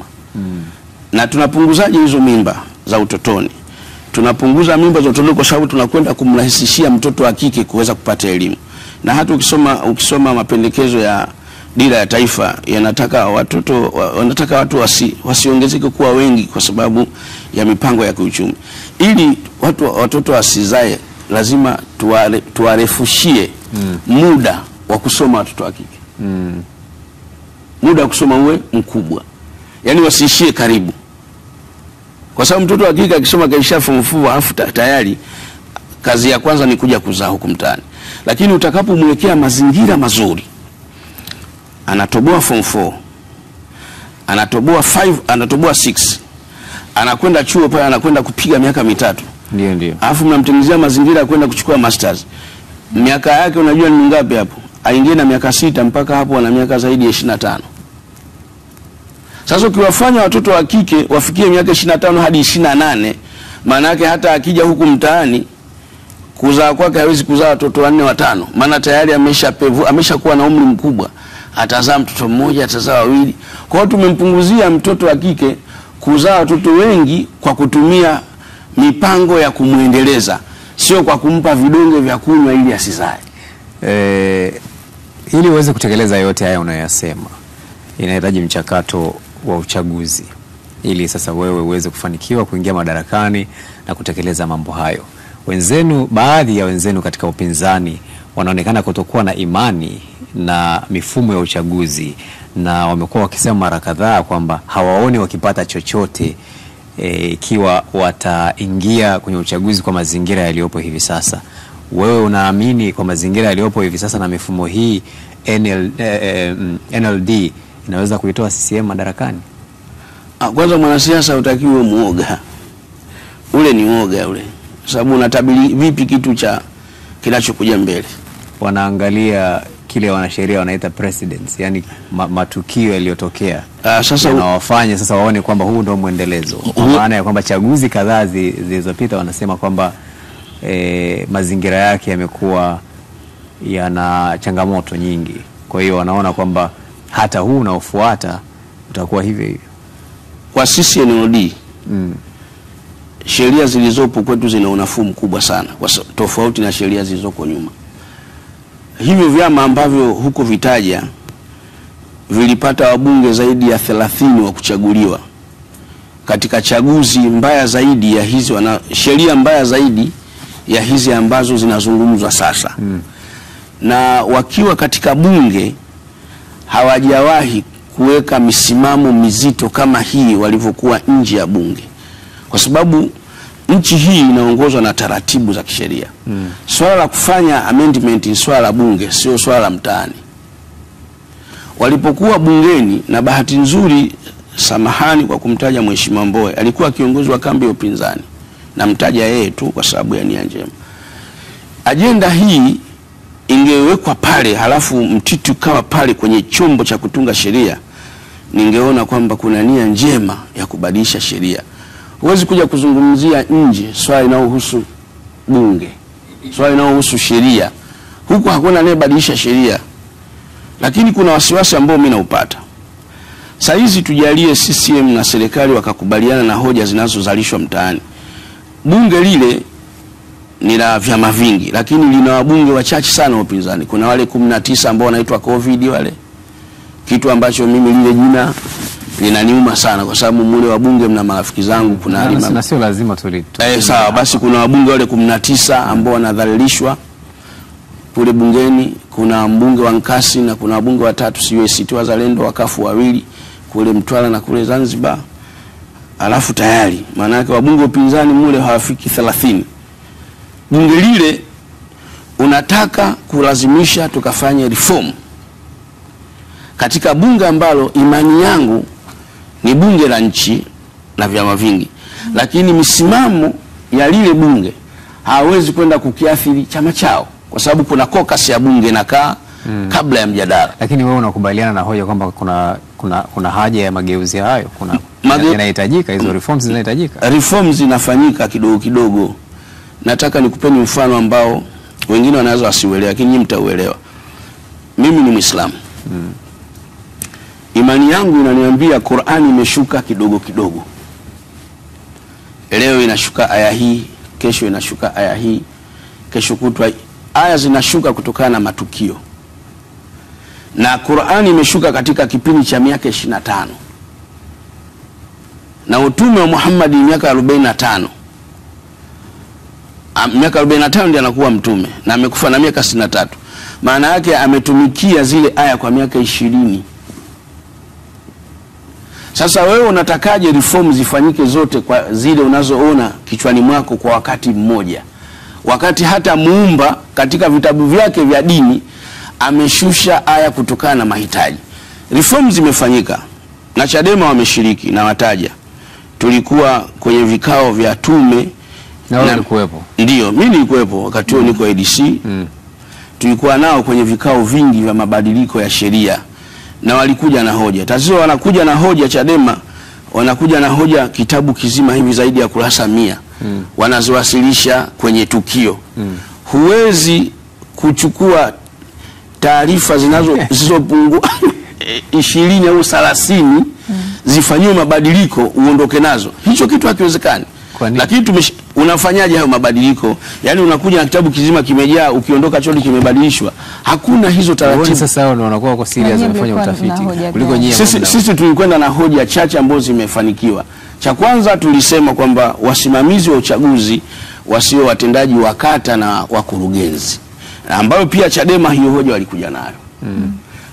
Na tunapunguzaje hizo mimba za utotoni? Tunapunguza mimba za utotoni kwa sababu tunakwenda kumrahisishia mtoto wa kike kuweza kupata elimu. Na hata ukisoma mapendekezo ya dira ya taifa yanataka watu wasiongezeke kuwa wengi kwa sababu ya mipango ya kiuchumi. Ili watoto wasizae lazima tuwarefushie muda wa kusoma watoto wa kike. Muda wa kusoma uwe mkubwa. Yaani wasiishie karibu. Kwa sababu mtoto wa kike akisoma kaisha form 4 alafu tayari kazi ya kwanza ni kuja kuzaa huku mtaani. Lakini utakapomwekea mazingira mazuri, anatoboa form 4, anatoboa 5, anatoboa 6, anakwenda chuo pale, anakwenda kupiga miaka 3. Ndio. Alafu mnamtengenezea mazingira ya kwenda kuchukua masters. Miaka yake unajua ni ngapi hapo? Aingie na miaka 6 mpaka hapo ana miaka zaidi ya 25. Sasa ukiwafanya watoto wa kike wafikie miaka 25 hadi 28, maana yake hata akija huku mtaani kuzaa kwake hawezi kuzaa watoto 4 5, maana tayari ameshakuwa na umri mkubwa. Atazaa mtoto mmoja, atazaa 2. Kwa hiyo tumempunguzia mtoto wa kike kuzaa watoto wengi kwa kutumia mipango ya kumuendeleza, sio kwa kumpa vidonge vya kunywa ili asizae. Ili uweze kutekeleza yote haya unayoyasema, inahitaji mchakato wa uchaguzi ili sasa wewe uweze kufanikiwa kuingia madarakani na kutekeleza mambo hayo. Baadhi ya wenzenu katika upinzani wanaonekana kutokuwa na imani na mifumo ya uchaguzi, na wamekuwa wakisema mara kadhaa kwamba hawaoni wakipata chochote ikiwa wataingia kwenye uchaguzi kwa mazingira yaliyopo hivi sasa. Wewe unaamini kwa mazingira yaliyopo hivi sasa na mifumo hii NLD inaweza kuitoa CCM madarakani? Kwanza mwanasiasa utakiwa muoga. Ule ni uoga ule. Sababu unatabiri vipi kitu kinachokuja mbele? Wanaangalia kile wanasheria wanaita precedents, yani matukio yaliyotokea. Sasa wanawafanya sasa waone kwamba huu ndio muendelezo. Kwa maana ya kwamba chaguzi kadhaa zilizopita wanasema kwamba mazingira yake yamekuwa yana changamoto nyingi. Kwa hiyo wanaona kwamba hata huu unaofuata utakuwa hivyo hivyo. Kwa sisi NLD, sheria zilizopo kwetu zina unafuu mkubwa sana kwa tofauti na sheria zilizoko nyuma. Hivyo vyama ambavyo huko vitaja vilipata wabunge zaidi ya 30 wa kuchaguliwa katika chaguzi mbaya zaidi ya hizi, sheria mbaya zaidi ya hizi ambazo zinazungumzwa sasa. Na wakiwa katika bunge hawajawahi kuweka misimamo mizito kama hii walivyokuwa nje ya bunge, kwa sababu nchi hii inaongozwa na taratibu za kisheria. Swala la kufanya amendment ni swala la bunge, sio swala la mtaani. walipokuwa bungeni, na bahati nzuri, samahani kwa kumtaja Mheshimiwa Mbowe, alikuwa kiongozi wa kambi ya upinzani, na mtaja yeye tu kwa sababu ya nia njema. Ajenda hii ingewekwa pale, halafu Mtitu kawa pale kwenye chombo cha kutunga sheria, ningeona kwamba kuna nia njema ya kubadilisha sheria. Huwezi kuja kuzungumzia nje swali linalohusu bunge, swali linalohusu sheria, huku hakuna anayebadilisha sheria. Lakini kuna wasiwasi ambao mimi naupata. Sasa hizi tujalie CCM na serikali wakakubaliana na hoja zinazozalishwa mtaani. Bunge lile ni la vyama vingi, lakini lina wabunge wachache sana wa upinzani. Kuna wale 19 ambao wanaitwa COVID wale. Kitu ambacho mimi lile jina linaniuma sana, kwa sababu mule wabunge mna marafiki zangu, kuna na sio lazima sawa, basi kuna wabunge wale 19 ambao wanadhalilishwa kule bungeni. Kuna mbunge wa Nkasi na kuna wabunge watatu sio ACT Wazalendo, wakafu wawili kule Mtwara na kule Zanzibar. Alafu tayari maana yake wabunge upinzani mule hawafiki 30. Bunge lile unataka kulazimisha tukafanye reform katika bunge ambalo imani yangu ni bunge la nchi na vyama vingi, lakini misimamo ya lile bunge hawezi kwenda kukiathiri chama chao, kwa sababu kuna caucus ya bunge nakaa kabla ya mjadala. Lakini wewe unakubaliana na hoja kwamba kuna haja ya mageuzi hayo, yanahitajika, hizo reforms zinahitajika? Reforms zinafanyika kidogo kidogo. Nataka nikupeni mfano ambao wengine wanaweza wasiuelewe, lakini nyinyi mtauelewa. Mimi ni Muislamu. Imani yangu inaniambia Qur'ani imeshuka kidogo kidogo. Leo inashuka aya hii, kesho inashuka aya hii, kesho kutwa aya zinashuka kutokana na matukio. Na Qur'ani imeshuka katika kipindi cha miaka 25. Na utume wa Muhammad ni miaka 45. Miaka 45 ndiye anakuwa mtume, na amekufa na miaka 63. Maana yake ametumikia zile aya kwa miaka 20. Sasa wewe unatakaje reform zifanyike zote kwa zile unazoona kichwani mwako kwa wakati mmoja, wakati hata Muumba katika vitabu vyake vya dini ameshusha aya kutokana na mahitaji? Reform zimefanyika na Chadema wameshiriki, na wataja. Tulikuwa kwenye vikao vya tume. Na ulikuwepo? Ndio, mimi nilikuwepo wakati huo, niko ADC. Tulikuwa nao kwenye vikao vingi vya mabadiliko ya sheria, na walikuja na hoja. Tatizo wanakuja na hoja Chadema, wanakuja na hoja kitabu kizima hivi zaidi ya kurasa 100. Wanaziwasilisha kwenye tukio. Huwezi kuchukua taarifa zisizopungua 20 au 30 zifanywe mabadiliko uondoke nazo. Hicho kitu hakiwezekani. Lakini unafanyaje hayo mabadiliko? Yaani unakuja na kitabu kizima kimejaa, ukiondoka choni kimebadilishwa. Hakuna hizo taratibu. Sasa wao wanakuwa kwa serious wanafanya utafiti kuliko nyinyi. Sisi tulikwenda na hoja chache ambazo zimefanikiwa. Cha kwanza tulisema kwamba wasimamizi wa uchaguzi wasio watendaji wa kata na wakurugenzi, ambayo pia Chadema hiyo hoja walikuja nayo.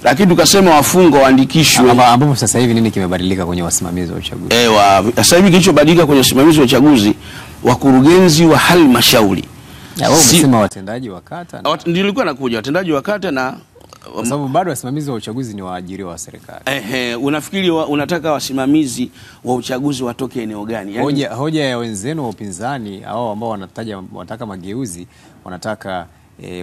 Lakini tukasema wafungwa waandikishwe. Ambapo sasa hivi nini kimebadilika kwenye wasimamizi wa uchaguzi? Sasa hivi kilichobadilika kwenye wasimamizi wa uchaguzi, wakurugenzi wa halmashauri. Wao wamesema watendaji wa kata. Ndio ilikuwa nakuja watendaji wa kata, na kwa sababu bado wasimamizi wa uchaguzi ni waajiriwa wa serikali. Unafikiri unataka wasimamizi wa uchaguzi watoke eneo gani? Yani hoja ya wenzenu wa upinzani hao ambao wanataka mageuzi, wanataka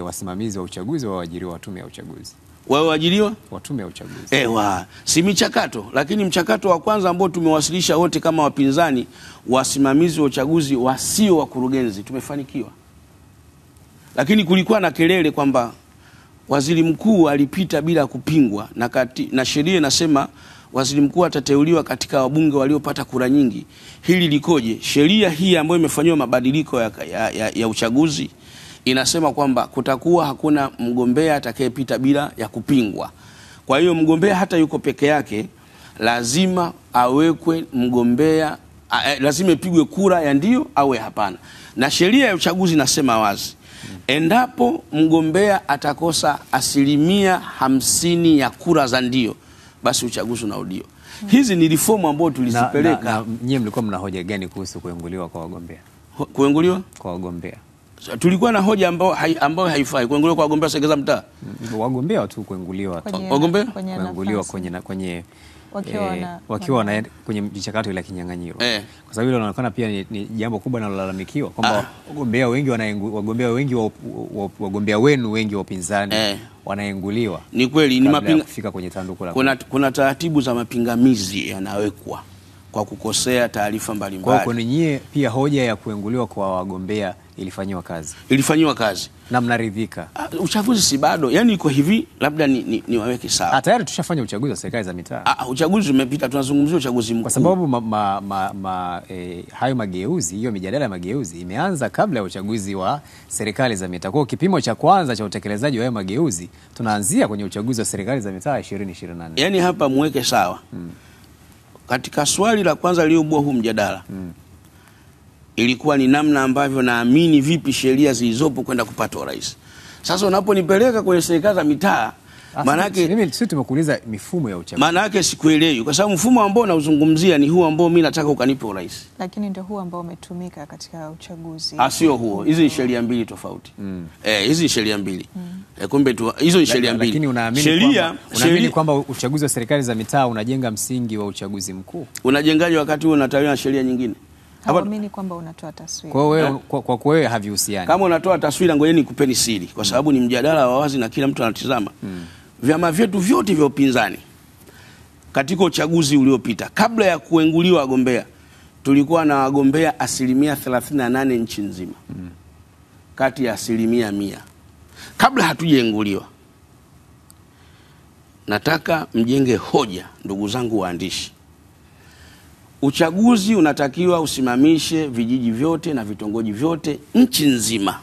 wasimamizi wa uchaguzi wa waajiriwa wa tume ya uchaguzi. Wao waajiriwa wa tume ya uchaguzi. Si michakato, lakini mchakato wa kwanza ambao tumewasilisha wote kama wapinzani, wasimamizi wa uchaguzi wasio wakurugenzi, tumefanikiwa. Lakini kulikuwa na kelele kwamba waziri mkuu alipita bila kupingwa, na sheria inasema waziri mkuu atateuliwa katika wabunge waliopata kura nyingi. Hili likoje? Sheria hii ambayo imefanywa mabadiliko ya uchaguzi inasema kwamba kutakuwa hakuna mgombea atakayepita bila ya kupingwa. Kwa hiyo mgombea hata yuko peke yake lazima awekwe mgombea, lazima ipigwe kura ya ndio au ya hapana. Na sheria ya uchaguzi inasema wazi, endapo mgombea atakosa 50% ya kura za ndio, basi uchaguzi unarudiwa. Hizi ni reform ambazo tulizipeleka. Na nyinyi mlikuwa mna hoja gani kuhusu kuenguliwa kwa wagombea? Kuenguliwa kwa wagombea? tulikuwa na hoja ambayo haifai kuenguliwa kwa wagombea serikali za mtaa. Wagombea tu kuenguliwa tu. Wagombea kuenguliwa kwenye wakiwa na kwenye mchakato ile kinyang'anyiro. Kwa sababu ile inaonekana pia ni jambo kubwa linalolalamikiwa kwamba wagombea wenu wengi wa upinzani wanaenguliwa. Ni kweli, ni kufika kwenye tanduku la kuna taratibu za mapingamizi yanawekwa kwa kukosea taarifa mbalimbali. Kwa nyie pia hoja ya kuenguliwa kwa wagombea ilifanywa kazi. Na mnaridhika? Uchaguzi si bado. Yaani iko hivi, labda niwaweke sawa. Tayari tushafanya uchaguzi wa serikali za mitaa. Uchaguzi umepita, tunazungumzia uchaguzi mkuu. Kwa sababu hayo mageuzi, hiyo mijadala ya mageuzi imeanza kabla ya uchaguzi wa serikali za mitaa. Kwa kipimo cha kwanza cha utekelezaji wa hayo mageuzi tunaanzia kwenye uchaguzi wa serikali za mitaa 2024. Yaani hapa muweke sawa. Katika swali la kwanza lilioibua huu mjadala ilikuwa ni namna ambavyo naamini vipi sheria zilizopo kwenda kupata urais. Sasa unaponipeleka kwenye serikali za mitaa, maana yake sisi tumekuuliza mifumo ya uchaguzi. Maana yake sikuelewi, kwa sababu mfumo ambao unauzungumzia ni huu ambao mimi nataka ukanipe urais. Lakini ndio huu ambao umetumika katika uchaguzi. Sio huo. Hizi ni sheria mbili tofauti. Hizi ni sheria mbili. Kumbe tu hizo ni sheria mbili. Lakini unaamini kwamba uchaguzi wa serikali za mitaa unajenga msingi wa uchaguzi mkuu? Unajengaje wakati unatawaliwa na sheria nyingine? Hawaamini kwamba unatoa taswira. Kwa wewe havihusiani. Kama unatoa taswira, ngoja nikupeni siri, kwa sababu ni mjadala wa wazi na kila mtu anatizama. Vyama vyetu vyote vya upinzani katika uchaguzi uliopita, kabla ya kuenguliwa wagombea, tulikuwa na wagombea 38% nchi nzima. Kati ya 100%. Kabla hatujaenguliwa. Nataka mjenge hoja, ndugu zangu waandishi. Uchaguzi unatakiwa usimamishe vijiji vyote na vitongoji vyote nchi nzima.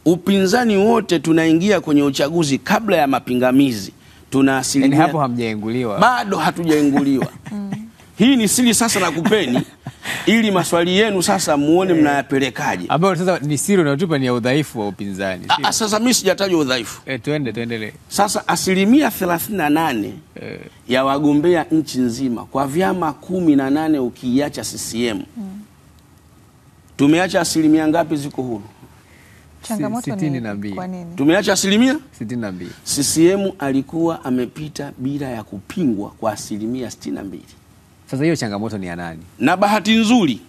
Upinzani wote tunaingia kwenye uchaguzi kabla ya mapingamizi. Tuna asilimia. Hapo hamjaenguliwa. Bado hatujaenguliwa. Hii ni siri sasa nakupeni ili maswali yenu sasa muone mnayapelekaje. Ambao sasa ni siri unayotupa ni ya udhaifu wa upinzani. Sasa mimi sijatajwa udhaifu. Tuendelee. Sasa 38% ya wagombea nchi nzima kwa vyama 18 ukiacha CCM. Tumeacha asilimia ngapi ziko huru? Changamoto ni kwa nini? Tumeacha asilimia 62. CCM alikuwa amepita bila ya kupingwa kwa asilimia 62. Sasa hiyo changamoto ni ya nani? Na bahati nzuri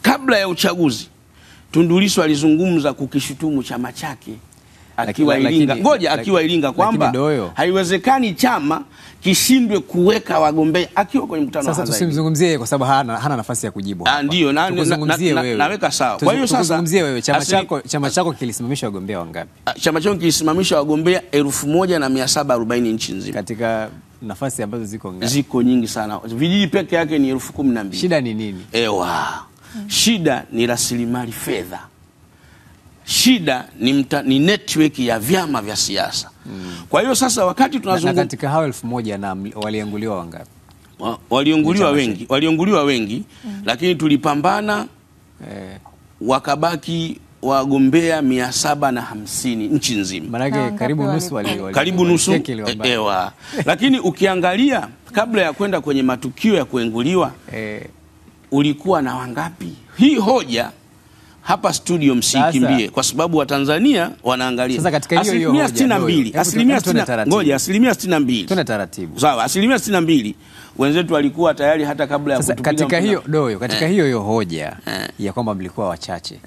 kabla ya uchaguzi Tundu Lissu alizungumza kukishutumu chama chake akiwa Iringa. Akiwa Iringa kwamba haiwezekani chama kishindwe kuweka wagombea akiwa kwenye mkutano. Sasa tusimzungumzie kwa sababu hana nafasi ya kujibu. Ndio naweka sawa. Kwa hiyo sasa tuzungumzie wewe, chama chako kilisimamisha wagombea wangapi? Chama changu kilisimamisha wagombea 1740 nchi nzima. Katika nafasi ambazo ziko ngapi? Ziko nyingi sana. Vijiji peke yake ni 12,000. Shida ni nini? Shida ni rasilimali fedha. Shida ni network ya vyama vya siasa. Kwa hiyo sasa wakati tunazungumza katika hao 1000 na walienguliwa wangapi? Walienguliwa wengi, lakini tulipambana wakabaki wagombea 750 nchi nzima. Maana karibu nusu lakini ukiangalia kabla ya kwenda kwenye matukio ya kuenguliwa ulikuwa na wangapi? Hii hoja hapa studio msikimbie, kwa sababu Watanzania wanaangalia. Sasa katika hiyo hoja 62, asilimia 62. Tuna taratibu. Sawa, asilimia 62 wenzetu walikuwa tayari hata kabla ya kutupiga. Katika hiyo hoja ya kwamba mlikuwa wachache.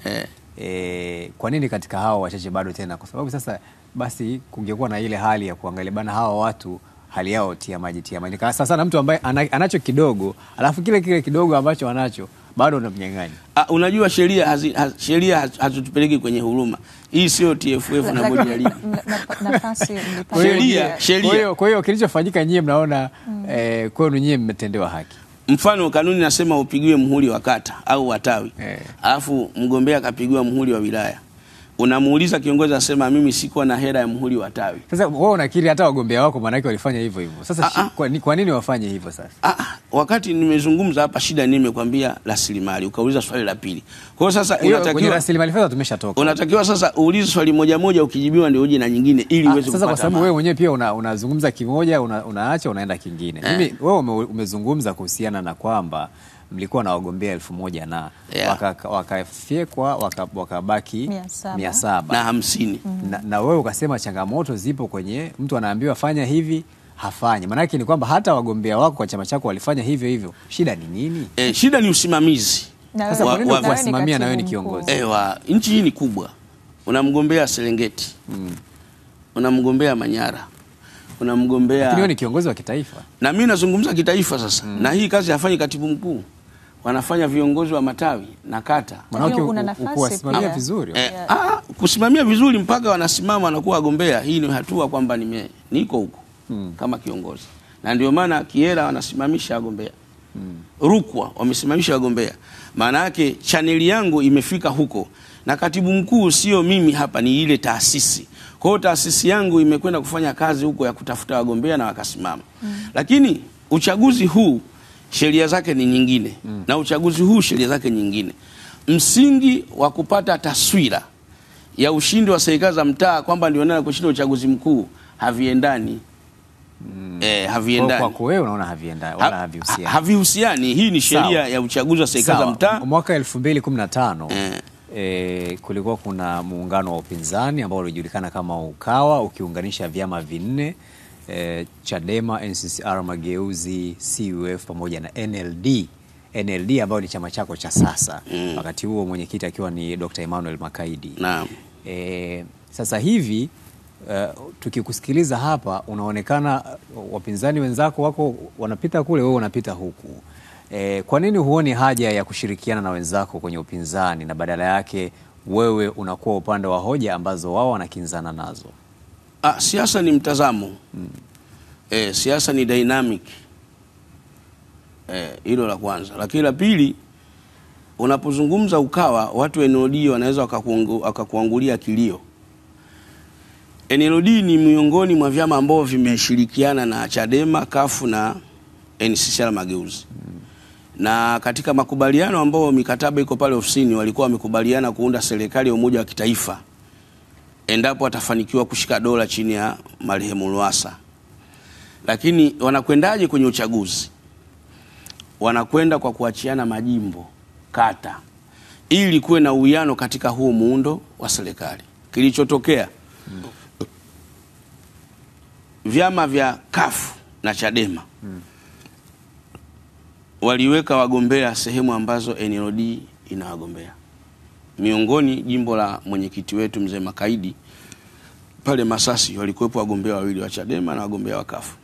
Kwa nini katika hao wachache bado tena? Kwa sababu sasa basi kungekuwa na ile hali ya kuangalia bana hawa watu hali yao tia maji. Sasa na mtu ambaye anacho kidogo, alafu kile kidogo ambacho anacho bado unamnyang'anya. Unajua sheria hatutupeleki kwenye huruma. Hii sio TFF na bodi ya ligi. Sheria. Kwa hiyo kilichofanyika nyie mnaona kwenu nyie mmetendewa haki. Mfano kanuni nasema upigiwe muhuri wa kata au watawi. Alafu mgombea akapigiwa muhuri wa wilaya. Unamuuliza kiongozi asema mimi sikuwa na hela ya muhuri wa tawi. Sasa wewe unakiri hata wagombea wako maana yake walifanya hivyo. Sasa kwa nini wafanye hivyo sasa? Wakati nimezungumza hapa shida nimekwambia rasilimali, ukauliza swali la pili. Kwa hiyo sasa unatakiwa rasilimali fedha tumeshatoka. Unatakiwa sasa uulize swali moja ukijibiwa ndio uje na nyingine ili uweze kupata. Sasa kwa sababu wewe mwenyewe pia unazungumza kimoja unaacha unaenda kingine. Mimi wewe umezungumza kuhusiana na kwamba mlikuwa na wagombea 1000 na wakafyekwa wakabaki 750 na wewe ukasema changamoto zipo kwenye mtu anaambiwa fanya hivi hafanyi. Maana yake ni kwamba hata wagombea wako kwa chama chako walifanya hivyo hivyo. Shida ni nini? Shida ni usimamizi. Sasa kwa nini kuwasimamia na wewe ni kiongozi? Nchi hii ni kubwa. Unamgombea Serengeti. Unamgombea Manyara. Unamgombea. Lakini ni kiongozi wa kitaifa. Na mimi nazungumza kitaifa sasa. Na hii kazi hafanyi katibu mkuu. Wanafanya viongozi wa matawi na kata. Maana kuwasimamia vizuri. Kusimamia vizuri mpaka wanasimama wanakuwa wagombea. Hii ni hatua kwamba niko huko kama kiongozi. Na ndio maana Kiera wanasimamisha wagombea. Rukwa wamesimamisha wagombea. Maana yake chaneli yangu imefika huko. Na katibu mkuu sio mimi hapa, ni ile taasisi. Kwa hiyo taasisi yangu imekwenda kufanya kazi huko ya kutafuta wagombea na wakasimama. Lakini uchaguzi huu sheria zake ni nyingine. Na uchaguzi huu sheria zake nyingine. Msingi wa kupata taswira ya ushindi wa serikali za mtaa kwamba ndio nani kushinda uchaguzi mkuu haviendani. Haviendani. Kwa wewe unaona haviendani wala havihusiani. Havihusiani. Hii ni sheria ya uchaguzi wa serikali za mtaa. Mwaka 2015 kulikuwa kuna muungano wa upinzani ambao ulijulikana kama Ukawa ukiunganisha vyama vinne, Chadema, NCCR Mageuzi, CUF pamoja na NLD ambao ni chama chako cha sasa. Wakati huo mwenyekiti akiwa ni Dr. Emmanuel Makaidi. Naam. Sasa hivi tukikusikiliza hapa unaonekana wapinzani wenzako wako wanapita kule, wewe unapita huku. Kwa nini huoni haja ya kushirikiana na wenzako kwenye upinzani na badala yake wewe unakuwa upande wa hoja ambazo wao wanakinzana nazo? Siasa ni mtazamo. Siasa ni dynamic. Hilo la kwanza. Lakini la pili, unapozungumza Ukawa, watu NLD wanaweza wakakuangulia kilio. NLD ni miongoni mwa vyama ambao vimeshirikiana na Chadema, CUF na NCCR Mageuzi. Na katika makubaliano ambao mikataba iko pale ofisini walikuwa wamekubaliana kuunda serikali ya umoja wa kitaifa endapo watafanikiwa kushika dola chini ya marehemu Lowassa. Lakini wanakwendaje kwenye uchaguzi? Wanakwenda kwa kuachiana majimbo, kata, ili kuwe na uwiano katika huo muundo wa serikali. Kilichotokea vyama vya CUF na Chadema waliweka wagombea sehemu ambazo NLD ina wagombea. Miongoni jimbo la mwenyekiti wetu mzee Makaidi pale Masasi walikuwepo wagombea wawili wa Chadema na wagombea wa CUF.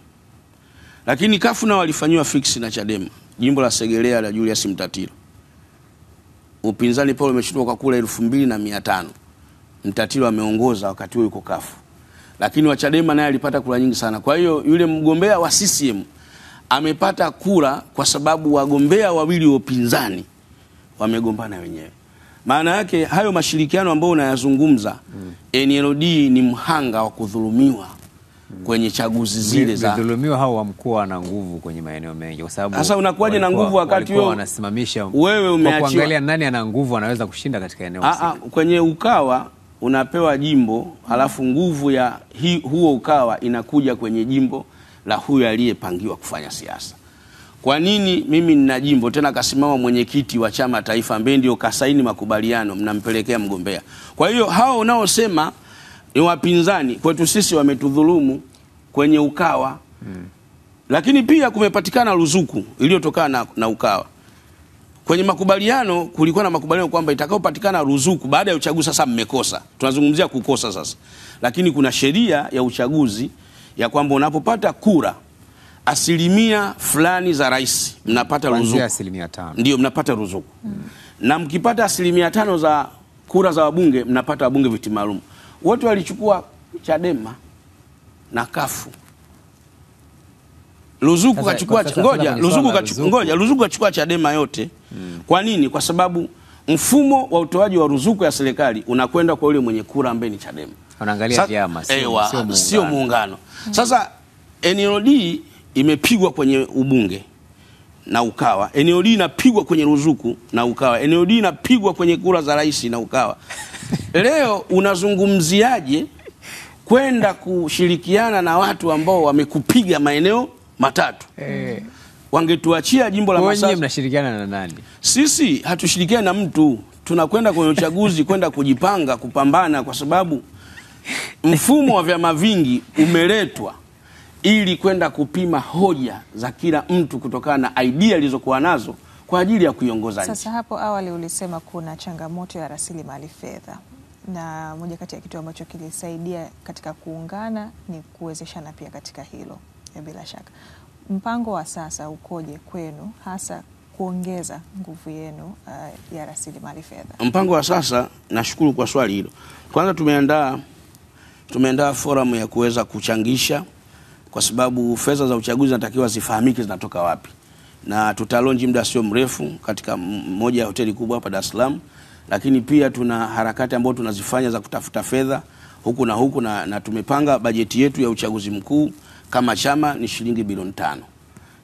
Lakini CUF na walifanywa fix na Chadema. Jimbo la Segerea la Julius Mtatiro. Upinzani pale umeshindwa kwa kula 2500. Mtatiro ameongoza wakati huo yuko CUF. Lakini wa Chadema naye alipata kura nyingi sana. Kwa hiyo yule mgombea wa CCM amepata kura kwa sababu wagombea wawili wa upinzani wamegombana wenyewe. Maana yake hayo mashirikiano ambayo unayazungumza, NLD ni mhanga wa kudhulumiwa kwenye chaguzi zile za kudhulumiwa. Hao wa mkoa na nguvu kwenye maeneo mengi, kwa sababu sasa unakuwaje na nguvu wakati wewe wanasimamisha? Wewe umeachiwa kuangalia nani ana nguvu anaweza kushinda katika eneo hili. Kwenye Ukawa unapewa jimbo, halafu nguvu ya huo Ukawa inakuja kwenye jimbo la huyo aliyepangiwa kufanya siasa. Kwa nini mimi nina jimbo tena kasimama mwenyekiti wa chama taifa ambaye ndio kasaini makubaliano mnampelekea mgombea? Kwa hiyo hao unaosema ni wapinzani kwetu sisi wametudhulumu kwenye Ukawa. Lakini pia kumepatikana ruzuku iliyotokana na Ukawa. Kwenye makubaliano kulikuwa na makubaliano kwamba itakayopatikana ruzuku baada ya uchaguzi, sasa mmekosa. Tunazungumzia kukosa sasa. Lakini kuna sheria ya uchaguzi ya kwamba unapopata kura asilimia fulani za rais mnapata ruzuku. Asilimia 5. Ndio mnapata ruzuku. Na mkipata asilimia 5 za kura za wabunge mnapata wabunge viti maalum. Wote walichukua Chadema na CUF. Ruzuku kachukua ruzuku kachukua Chadema yote. Kwa nini? Kwa sababu mfumo wa utoaji wa ruzuku ya serikali unakwenda kwa yule mwenye kura ambaye ni Chadema. Wanaangalia vyama, sio muungano. Sasa NLD imepigwa kwenye ubunge na Ukawa. NLD inapigwa kwenye ruzuku na Ukawa. NLD inapigwa kwenye kura za rais na Ukawa. Leo unazungumziaje kwenda kushirikiana na watu ambao wamekupiga maeneo matatu? wangetuachia jimbo la Masasi. Wewe mnashirikiana na nani? Sisi hatushirikiani na mtu, tunakwenda kwenye uchaguzi kwenda kujipanga kupambana, kwa sababu mfumo wa vyama vingi umeletwa ili kwenda kupima hoja za kila mtu kutokana na idea alizokuwa nazo kwa ajili ya kuiongoza nchi. Sasa hapo awali ulisema kuna changamoto ya rasilimali fedha, na moja kati ya kitu ambacho kilisaidia katika kuungana ni kuwezeshana pia katika hilo. Bila shaka mpango wa sasa ukoje kwenu, hasa kuongeza nguvu yenu ya rasilimali fedha? Mpango wa sasa, nashukuru kwa swali hilo. Kwanza tumeandaa forum ya kuweza kuchangisha, kwa sababu fedha za uchaguzi zinatakiwa zifahamike zinatoka wapi, na tutalonji muda sio mrefu katika moja ya hoteli kubwa hapa Dar es Salaam. Lakini pia tuna harakati ambazo tunazifanya za kutafuta fedha huku na huku, na tumepanga bajeti yetu ya uchaguzi mkuu kama chama ni shilingi bilioni 5.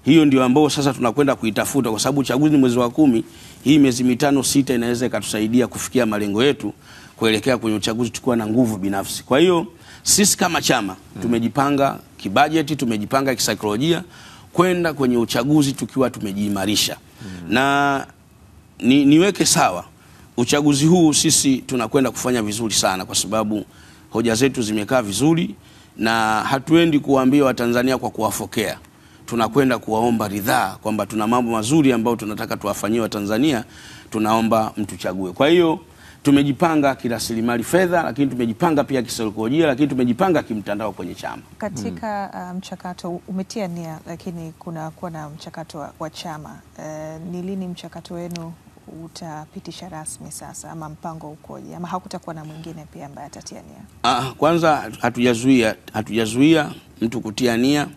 Hiyo ndio ambao sasa tunakwenda kuitafuta, kwa sababu uchaguzi ni mwezi wa 10. Hii miezi 5-6 inaweza ikatusaidia kufikia malengo yetu kuelekea kwenye uchaguzi tukiwa na nguvu binafsi. Kwa hiyo sisi kama chama tumejipanga kibajeti, tumejipanga kisaikolojia kwenda kwenye uchaguzi tukiwa tumejiimarisha. Na niweke sawa, uchaguzi huu sisi tunakwenda kufanya vizuri sana, kwa sababu hoja zetu zimekaa vizuri, na hatuendi kuwaambia Watanzania kwa kuwafokea. Tunakwenda kuwaomba ridhaa kwamba tuna mambo mazuri ambayo tunataka tuwafanyie Watanzania, tunaomba mtuchague. Kwa hiyo tumejipanga kirasilimali fedha, lakini tumejipanga pia kisaikolojia, lakini tumejipanga kimtandao kwenye chama. Katika mchakato umetia nia, lakini kuna kuwa na mchakato wa chama. Ni lini mchakato wenu utapitisha rasmi sasa, ama mpango ukoje, ama hakutakuwa na mwingine pia ambaye atatia nia? Kwanza hatujazuia mtu kutia nia,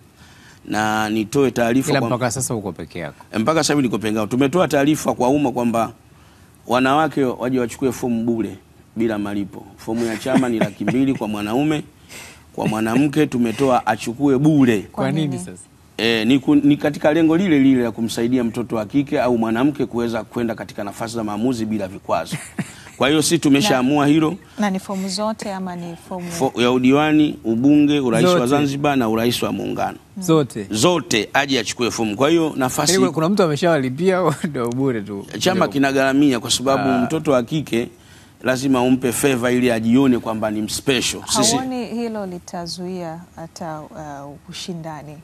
na nitoe taarifa kwa mpaka sasa uko peke yako. Mpaka sasa niko peke yangu. Tumetoa taarifa kwa umma kwamba wanawake waje wachukue fomu bure bila malipo. Fomu ya chama ni 200,000 kwa mwanaume, kwa mwanamke tumetoa achukue bure. Kwa nini sasa? Ni katika lengo lile lile la kumsaidia mtoto wa kike au mwanamke kuweza kwenda katika nafasi za maamuzi bila vikwazo. Kwa hiyo sisi tumeshaamua hilo. Na ni fomu zote ama ni fomu ya udiwani, ubunge, urais wa Zanzibar na urais wa Muungano? Zote aje achukue fomu. Kwa hiyo nafasi, kuna mtu ameshawalipia ndio bure tu. Chama kinagharamia, kwa sababu mtoto wa kike lazima umpe favor ili ajione kwamba ni special. Hauoni hilo litazuia hata ushindani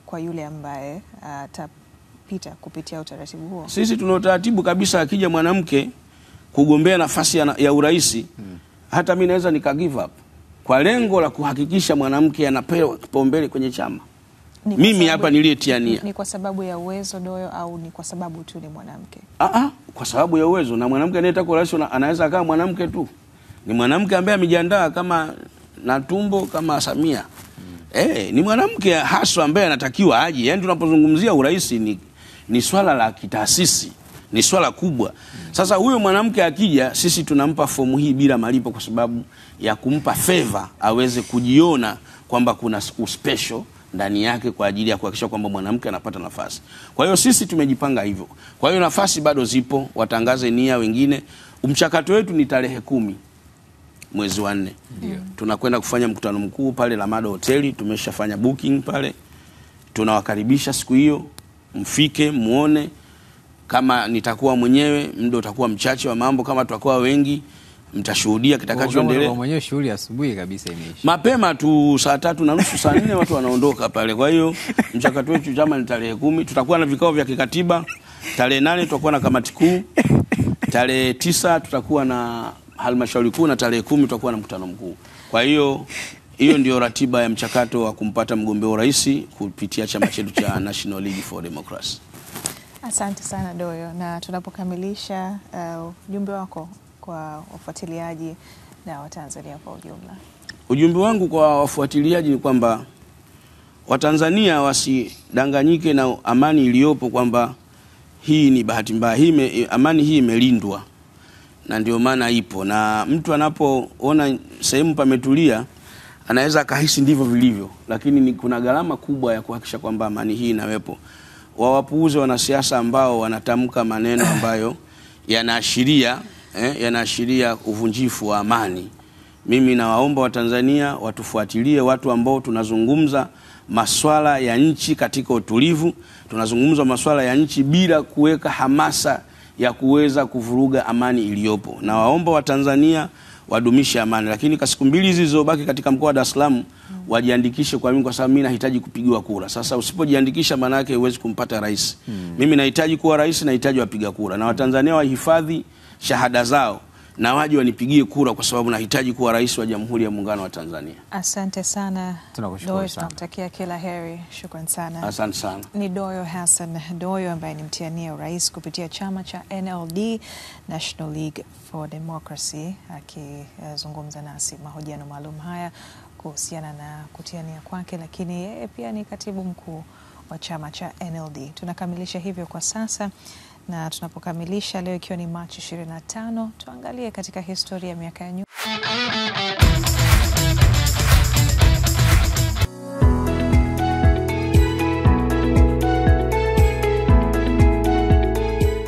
kwa yule ambaye atapita kupitia utaratibu huo? Sisi tuna utaratibu kabisa, akija mwanamke kugombea nafasi ya urais, hata mimi naweza nika give up kwa lengo la kuhakikisha mwanamke anapewa kipaumbele kwenye chama. Mimi hapa niliyetia nia. Ni kwa sababu ya uwezo Doyo, au ni kwa sababu tu ni mwanamke? Kwa sababu ya uwezo. Na mwanamke anayetaka urais anaweza kama mwanamke tu. Ni mwanamke ambaye amejiandaa kama na tumbo kama Samia. Ni mwanamke haswa ambaye anatakiwa aje. Yaani tunapozungumzia urais ni swala la kitaasisi, ni swala kubwa. Sasa huyo mwanamke akija, sisi tunampa fomu hii bila malipo, kwa sababu ya kumpa favor aweze kujiona kwamba kuna special ndani yake, kwa ajili ya kuhakikisha kwamba mwanamke anapata nafasi. Kwa hiyo sisi tumejipanga hivyo. Kwa hiyo nafasi bado zipo, watangaze nia wengine. Mchakato wetu ni tarehe 10 mwezi wa 4. Tunakwenda kufanya mkutano mkuu pale Lamado Hoteli, tumeshafanya booking pale. Tunawakaribisha siku hiyo, mfike muone. Kama nitakuwa mwenyewe, muda utakuwa mchache wa mambo. Kama tutakuwa wengi, mtashuhudia kitakachoendelea. Kwa mwenyewe shughuli asubuhi kabisa imeisha. Mapema tu saa 3:30 saa 4 watu wanaondoka pale. Kwa hiyo mchakato wetu chama ni tarehe 10. Tutakuwa na vikao vya kikatiba. Tarehe 8 tutakuwa na kamati kuu. Tarehe 9 tutakuwa na halmashauri kuu, na tarehe 10 tutakuwa na mkutano mkuu. Kwa hiyo ndio ratiba ya mchakato wa kumpata mgombea urais kupitia chama chetu cha National League for Democracy. Asante sana Doyo, na tunapokamilisha ujumbe wako kwa wafuatiliaji na Watanzania kwa ujumla. Ujumbe wangu kwa wafuatiliaji ni kwamba Watanzania wasidanganyike na amani iliyopo, kwamba hii ni bahati mbaya. Amani hii imelindwa, na ndio maana ipo, na mtu anapoona sehemu pametulia anaweza kahisi ndivyo vilivyo, lakini kuna gharama kubwa ya kuhakikisha kwamba amani hii inawepo. Wawapuuze wanasiasa ambao wanatamka maneno ambayo yanaashiria uvunjifu wa amani. Mimi nawaomba Watanzania watufuatilie, watu ambao tunazungumza masuala ya nchi katika utulivu, tunazungumza masuala ya nchi bila kuweka hamasa ya kuweza kuvuruga amani iliyopo. Na waomba wa Tanzania wadumishe amani, lakini kwa siku mbili hizi zilizobaki katika mkoa wa Dar es Salaam wajiandikishe kwa mimi, kwa sababu mimi nahitaji kupigiwa kura. Sasa usipojiandikisha maana yake huwezi kumpata rais. Mimi nahitaji kuwa rais, nahitaji wapiga kura, na Watanzania wahifadhi shahada zao na waje wanipigie kura kwa sababu nahitaji kuwa rais wa Jamhuri ya Muungano wa Tanzania. Asante sana. Tunakushukuru sana. Tunakutakia kila heri. Shukrani sana. Asante sana. Ni Doyo Hassan Doyo ambaye ni mtiania urais kupitia chama cha NLD, National League for Democracy, akizungumza nasi mahojiano maalum haya kuhusiana na kutiania kwake, lakini yeye pia ni katibu mkuu wa chama cha NLD. Tunakamilisha hivyo kwa sasa, na tunapokamilisha leo ikiwa ni Machi 25, tuangalie katika historia ya miaka ya nyuma.